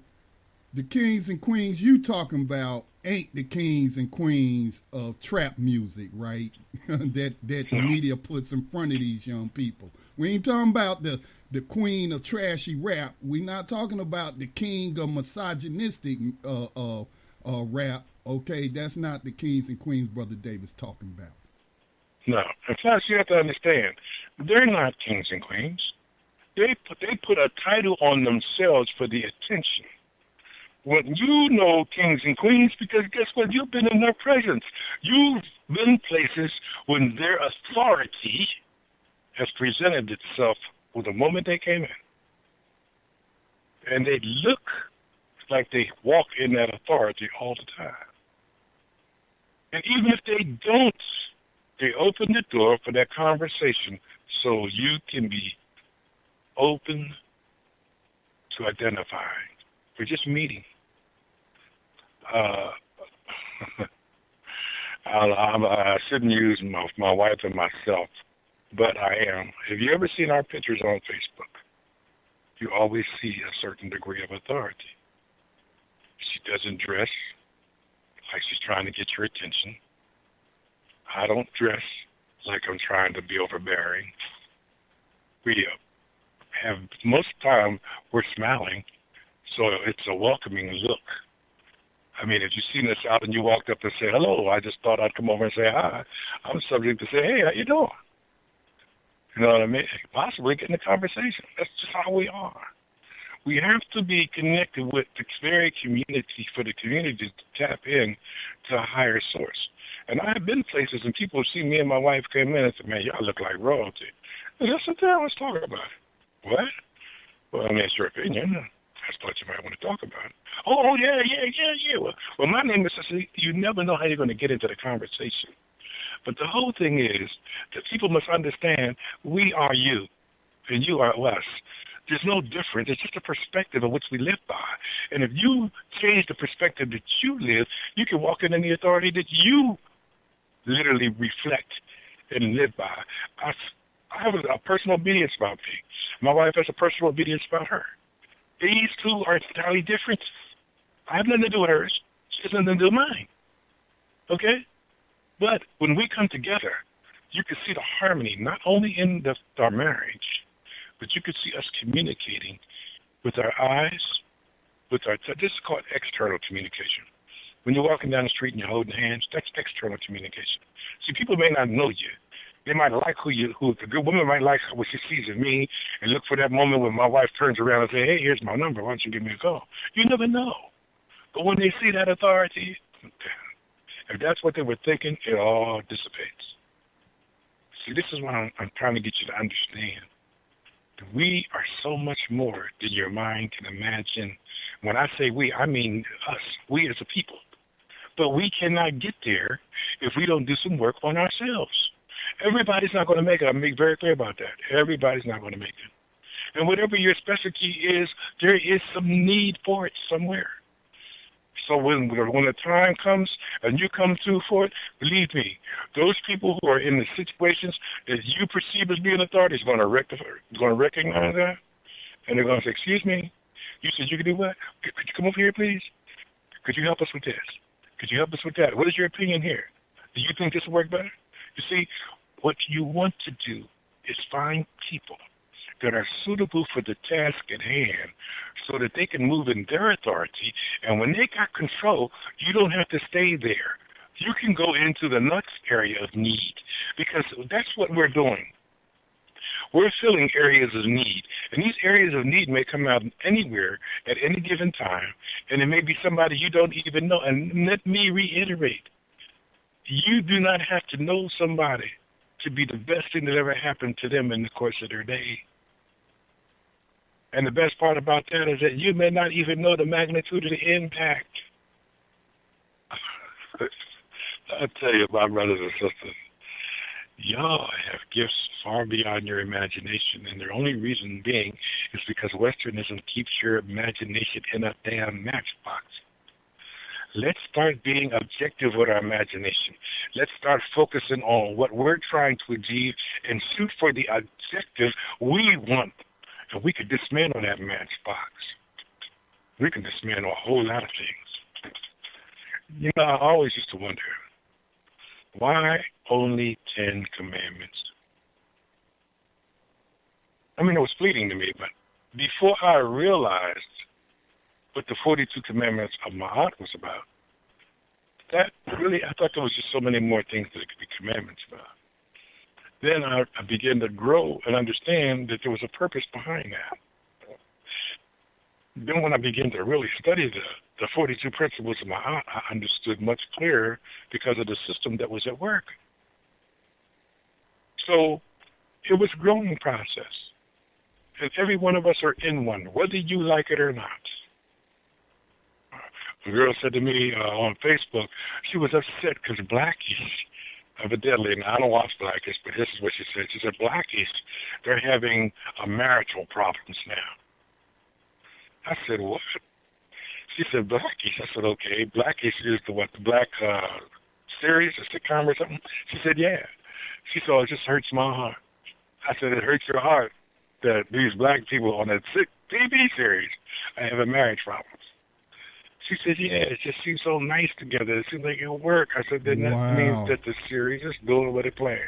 the kings and queens you talking about ain't the kings and queens of trap music, right? that the media puts in front of these young people. We ain't talking about the queen of trashy rap. We're not talking about the king of misogynistic rap. Okay, that's not the kings and queens Brother David's talking about. No. In fact, you have to understand, they're not kings and queens. They put a title on themselves for the attention. When you know kings and queens, because guess what? You've been in their presence. You've been places when their authority has presented itself with the moment they came in. And they look like they walk in that authority all the time. And even if they don't, they open the door for that conversation so you can be open to identifying. We're just meeting. I shouldn't use my wife and myself, but I am. Have you ever seen our pictures on Facebook? You always see a certain degree of authority. She doesn't dress like she's trying to get your attention. I don't dress like I'm trying to be overbearing. We have, most of the time, we're smiling, so it's a welcoming look. I mean, if you've seen us out and you walked up and said, hello, I just thought I'd come over and say hi, I'm subject to say, hey, how you doing? You know what I mean? Possibly get in a conversation. That's just how we are. We have to be connected with the very community for the community to tap in to a higher source. And I have been places and people see me and my wife come in and say, man, y'all look like royalty. And I said, let's talk about it. What? Well, I mean, it's your opinion. I thought you might want to talk about it. Oh, yeah. Well, my name is, you never know how you're going to get into the conversation. But the whole thing is that people must understand we are you and you are us. There's no difference. It's just a perspective of which we live by. And if you change the perspective that you live, you can walk in the authority that you literally reflect and live by. I have a personal obedience about me. My wife has a personal obedience about her. These two are entirely different. I have nothing to do with hers. She has nothing to do with mine. Okay? But when we come together, you can see the harmony, not only in our marriage, but you can see us communicating with our eyes, with our touch. This is called external communication. When you're walking down the street and you're holding hands, that's external communication. See, people may not know you. They might like who the good woman might like what she sees in me and look for that moment when my wife turns around and say, hey, here's my number. Why don't you give me a call? You never know. But when they see that authority, if that's what they were thinking, it all dissipates. See, this is what I'm trying to get you to understand. We are so much more than your mind can imagine. When I say we, I mean us, we as a people. But we cannot get there if we don't do some work on ourselves. Everybody's not going to make it. I'm being very clear about that. Everybody's not going to make it. And whatever your specialty is, there is some need for it somewhere. So when the time comes and you come through for it, believe me, those people who are in the situations that you perceive as being authority is going to recognize that, and they're going to say, excuse me, you said you could do what? Could you come over here, please? Could you help us with this? Could you help us with that? What is your opinion here? Do you think this will work better? You see, what you want to do is find people that are suitable for the task at hand so that they can move in their authority. And when they got control, you don't have to stay there. You can go into the next area of need, because that's what we're doing. We're filling areas of need. And these areas of need may come out anywhere at any given time. And it may be somebody you don't even know. And let me reiterate, you do not have to know somebody to be the best thing that ever happened to them in the course of their day. And the best part about that is that you may not even know the magnitude of the impact. I tell you, my brothers and sisters, y'all have gifts far beyond your imagination, and the only reason being is because Westernism keeps your imagination in a damn matchbox. Let's start being objective with our imagination. Let's start focusing on what we're trying to achieve and shoot for the objective we want. And we could dismantle that matchbox. We can dismantle a whole lot of things. You know, I always used to wonder, why only 10 commandments? I mean, it was fleeting to me, but before I realized what the 42 commandments of Ma'at was about, that really, I thought there was just so many more things that it could be commandments about. Then I began to grow and understand that there was a purpose behind that. Then when I began to really study the 42 principles of Ma'at, I understood much clearer because of the system that was at work. So it was a growing process. And every one of us are in one, whether you like it or not. A girl said to me on Facebook, she was upset because Blackies, evidently, and I don't watch Blackies, but this is what she said. She said, Blackies, they're having marital problems now. I said, what? She said, Blackies. I said, okay. Blackies is the black series, a sitcom or something? She said, yeah. She said, it just hurts my heart. I said, it hurts your heart that these black people on that TV series are having marriage problems. She said, yeah, it just seems so nice together. It seems like it'll work. I said, then that means that the series is doing what it planned.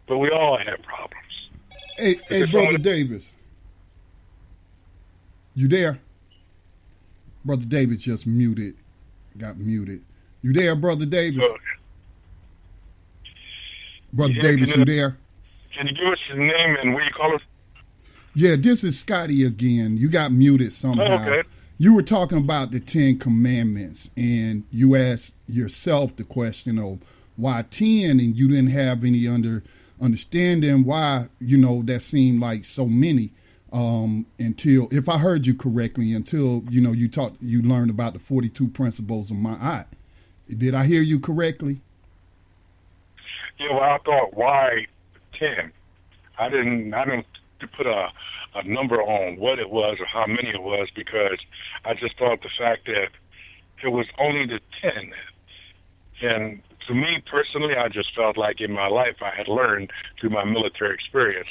But we all have problems. Hey, Brother Davis. You there? Brother Davis just got muted. You there, Brother Davis? Brother Davis, you there? Can you give us your name and where you call us? Yeah, this is Scotty again. You got muted somehow. Oh, okay. You were talking about the 10 Commandments, and you asked yourself the question of why 10, and you didn't have any understanding why, that seemed like so many until, if I heard you correctly, until, you learned about the 42 principles of Ma'at. Did I hear you correctly? Yeah, well, I thought, why 10? I didn't put a number on what it was or how many it was, because I just thought the fact that it was only the 10. And to me personally, I just felt like in my life I had learned through my military experience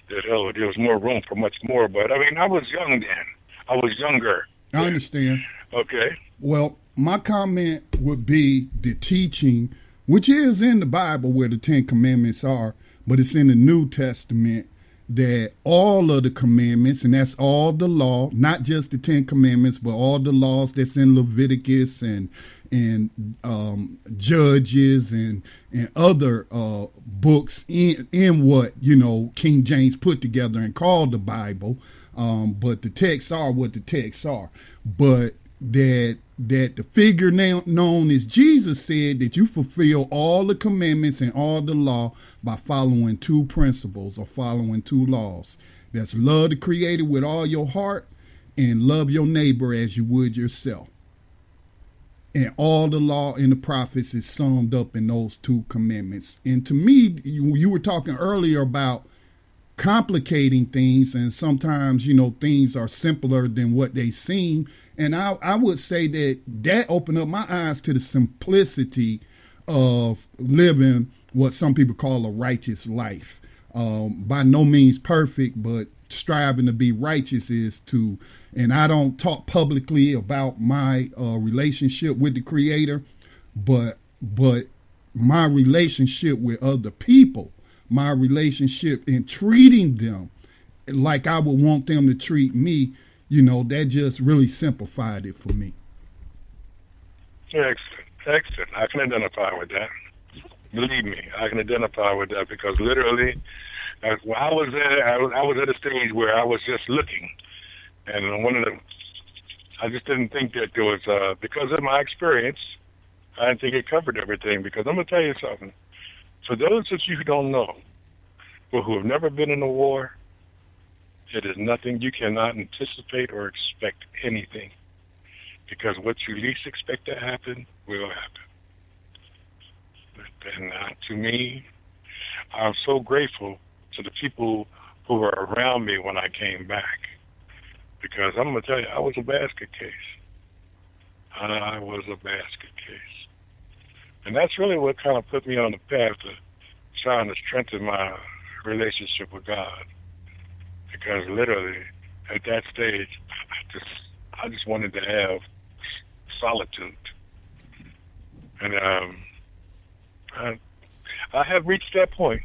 that, there was more room for much more. But, I mean, I was young then. I was younger. I understand. Okay. Well, my comment would be the teaching, which is in the Bible where the 10 Commandments are, but it's in the New Testament, that all of the commandments, and that's all the law, not just the 10 Commandments, but all the laws that's in Leviticus and Judges and other books in what, King James put together and called the Bible. But the texts are what the texts are. But that the figure now known as Jesus said that you fulfill all the commandments and all the law by following 2 principles or following 2 laws. That's love the Creator with all your heart and love your neighbor as you would yourself. And all the law and the prophets is summed up in those 2 commandments. And to me, you were talking earlier about complicating things, and sometimes, things are simpler than what they seem. And I would say that opened up my eyes to the simplicity of living what some people call a righteous life. By no means perfect, but striving to be righteous is to, and I don't talk publicly about my relationship with the Creator, but my relationship with other people, my relationship in treating them like I would want them to treat me, That just really simplified it for me. Excellent. I can identify with that. Believe me, I can identify with that because literally, when I was at a stage where I was just looking, and I just didn't think that there was because of my experience, I didn't think it covered everything. Because I'm gonna tell you something. For those of you who don't know, or who have never been in a war, it is nothing. You cannot anticipate or expect anything. Because what you least expect to happen will happen. And to me, I'm so grateful to the people who were around me when I came back. Because I'm going to tell you, I was a basket case. I was a basket case. And that's really what kind of put me on the path of trying to strengthen my relationship with God. Because literally, at that stage, I just wanted to have solitude. And I had reached that point.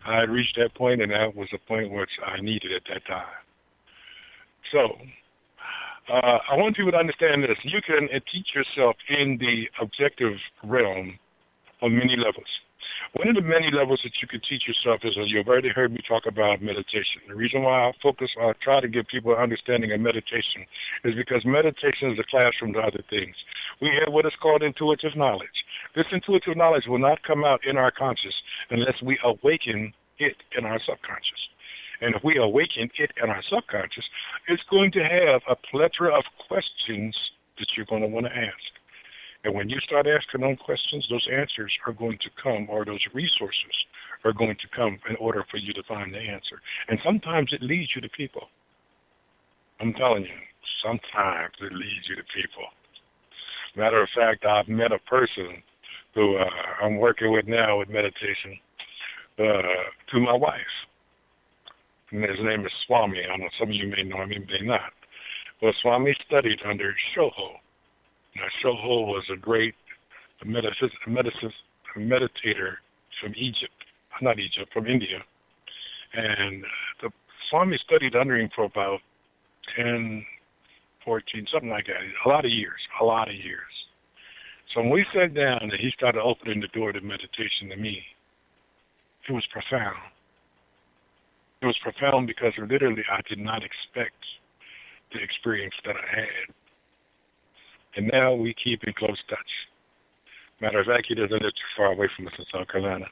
I had reached that point, and that was the point which I needed at that time. So I want people to understand this. You can teach yourself in the objective realm on many levels. One of the many levels that you can teach yourself is, you've already heard me talk about meditation. The reason why I try to give people an understanding of meditation is because meditation is a classroom to other things. We have what is called intuitive knowledge. This intuitive knowledge will not come out in our conscious unless we awaken it in our subconscious. And if we awaken it in our subconscious, it's going to have a plethora of questions that you're going to want to ask. And when you start asking them questions, those answers are going to come, or those resources are going to come in order for you to find the answer. And sometimes it leads you to people. I'm telling you, sometimes it leads you to people. Matter of fact, I've met a person who I'm working with now with meditation to my wife. And his name is Swami. I know some of you may know him, you may not. Well, Swami studied under Shoho. Now, Shoho was a great meditator from from India. And the Swami studied under him for about 10, 14, something like that. A lot of years. So when we sat down and he started opening the door to meditation to me, it was profound. It was profound because literally I did not expect the experience that I had. And now we keep in close touch. Matter of fact, he doesn't live too far away from us in South Carolina.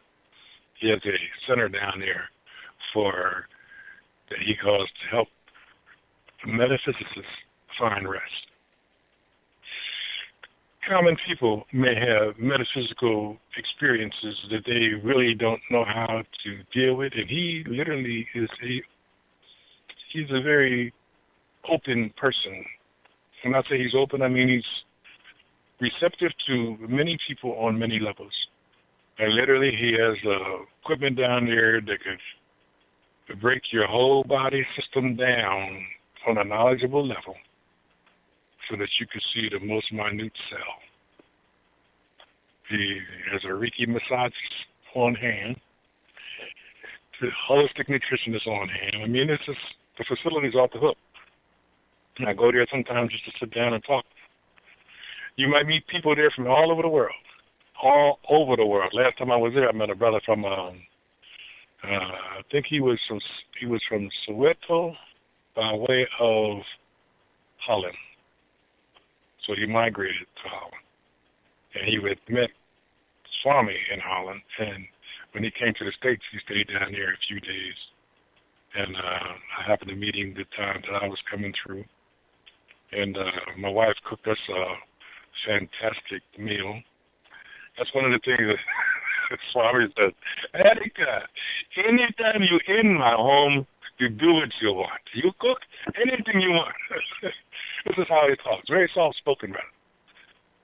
He has a center down there that he calls to help metaphysicists find rest. Common people may have metaphysical experiences that they really don't know how to deal with, and he literally he's a very open person. When I say he's open, I mean he's receptive to many people on many levels. And literally he has equipment down there that could break your whole body system down on a knowledgeable level so that you can see the most minute cell. He has a Reiki massage on hand. The holistic nutritionist on hand. I mean, the facility's off the hook. And I go there sometimes just to sit down and talk. You might meet people there from all over the world. All over the world. Last time I was there, I met a brother from, I think he was from Soweto by way of Holland. So he migrated to Holland. And he had met Swami in Holland. And when he came to the States, he stayed down there a few days. And I happened to meet him the time that I was coming through. And my wife cooked us a fantastic meal. That's one of the things that Swami says, Erika, anytime you're in my home, you do what you want. You cook anything you want. This is how he talks. Very soft-spoken, man.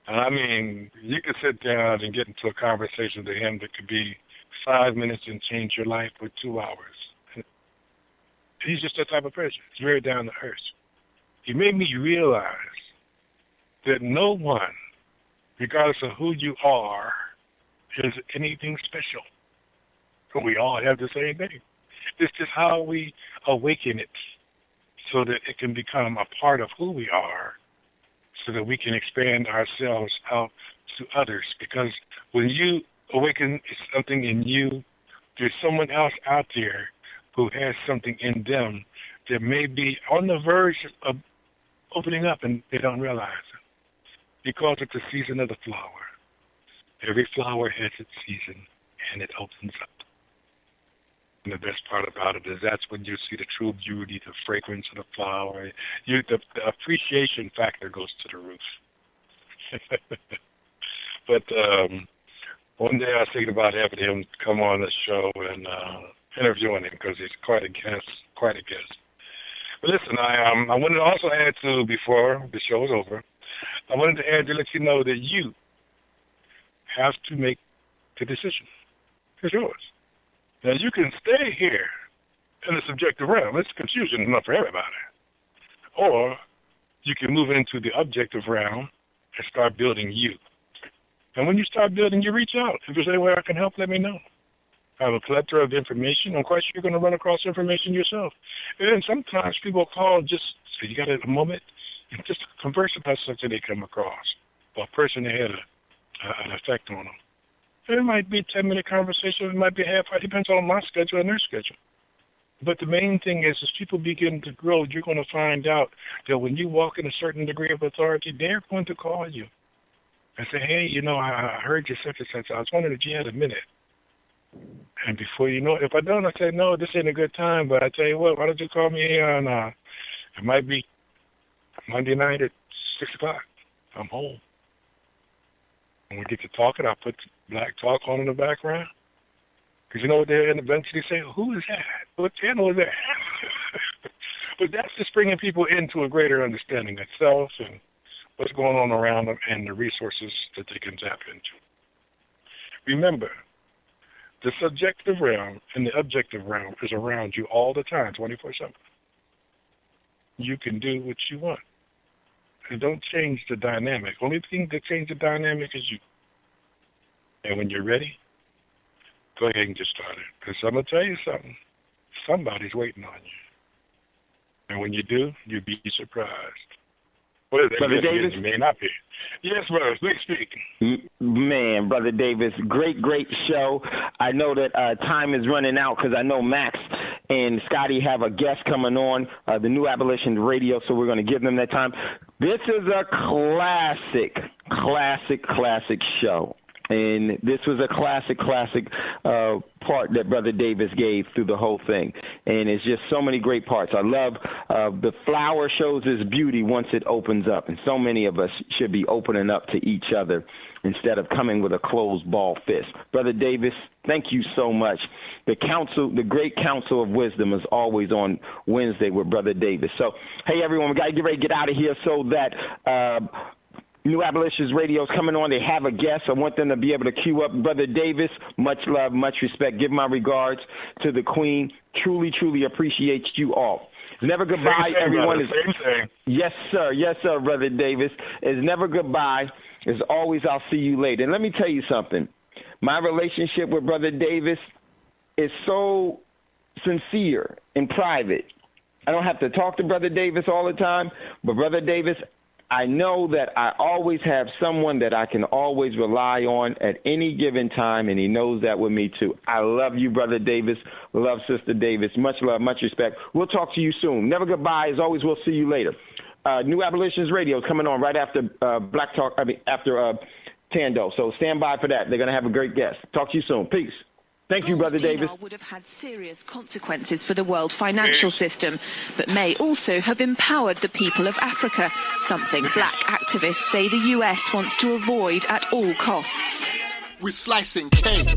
And I mean, you could sit down and get into a conversation with him that could be 5 minutes and change your life for 2 hours. He's just that type of person. He's very down to earth. He made me realize that no one, regardless of who you are, is anything special. We all have the same thing. It's just how we awaken it. It's so that it can become a part of who we are, so that we can expand ourselves out to others. Because when you awaken something in you, there's someone else out there who has something in them that may be on the verge of opening up and they don't realize it. Because it's the season of the flower. Every flower has its season and it opens up. And the best part about it is that's when you see the true beauty, the fragrance of the flower. The appreciation factor goes to the roof. But one day I was thinking about having him come on the show and interviewing him because he's quite a guest. But listen, I wanted to also add to, before the show is over, I wanted to add to let you know that you have to make the decision. It's yours. Now, you can stay here in the subjective realm. It's confusion enough for everybody. Or you can move into the objective realm and start building you. And when you start building, you reach out. If there's any way I can help, let me know. I have a plethora of information. I'm quite sure you're going to run across information yourself. And sometimes people call just, so you got a moment, and just converse about something they come across, or a person that had an effect on them. It might be a 10-minute conversation. It might be half hour. It depends on my schedule and their schedule. But the main thing is, as people begin to grow, you're going to find out that when you walk in a certain degree of authority, they're going to call you and say, hey, I heard you such and such. I was wondering if you had a minute. And before you know it, if I don't, I say, no, this ain't a good time. But I tell you what, why don't you call me on, it might be Monday night at 6 o'clock. I'm home. When we get to talking, I'll put Black Talk on in the background. Because you know what they'll eventually say? Who is that? What channel is that? But that's just bringing people into a greater understanding of self and what's going on around them and the resources that they can tap into. Remember, the subjective realm and the objective realm is around you all the time, 24/7. You can do what you want. And don't change the dynamic. Only thing that changes the dynamic is you. And when you're ready, go ahead and get started. Because I'm going to tell you something. Somebody's waiting on you. And when you do, you'll be surprised. What is it? Brother Davis? It may not be. Yes, brother. Please speak. Man, Brother Davis, great show. I know that time is running out because I know Max and Scotty have a guest coming on, the New Abolition Radio, so we're going to give them that time. This is a classic show. And this was a classic part that Brother Davis gave through the whole thing. And it's just so many great parts. I love the flower shows its beauty once it opens up. And so many of us should be opening up to each other instead of coming with a closed ball fist. Brother Davis, thank you so much. The Great Council of Wisdom is always on Wednesday with Brother Davis. So, hey, everyone, we got to get ready to get out of here so that New Abolitionist Radio is coming on. They have a guest. I want them to be able to queue up. Brother Davis, much love, much respect. Give my regards to the Queen. Truly appreciate you all. It's never goodbye, same, everyone. Same thing. Yes, sir, Brother Davis. It's never goodbye. It's always I'll see you later. And let me tell you something. My relationship with Brother Davis is so sincere and private. I don't have to talk to Brother Davis all the time, but Brother Davis, I know that I always have someone that I can always rely on at any given time, and he knows that with me, too. I love you, Brother Davis. Love, Sister Davis. Much love, much respect. We'll talk to you soon. Never goodbye. As always, we'll see you later. New Abolitionist Radio is coming on right after Black Talk, after Thando. So stand by for that. They're going to have a great guest. Talk to you soon. Peace. Thank you, Brother Davis. Would have had serious consequences for the world financial system, but may also have empowered the people of Africa, something black activists say the US wants to avoid at all costs. We're slicing cake.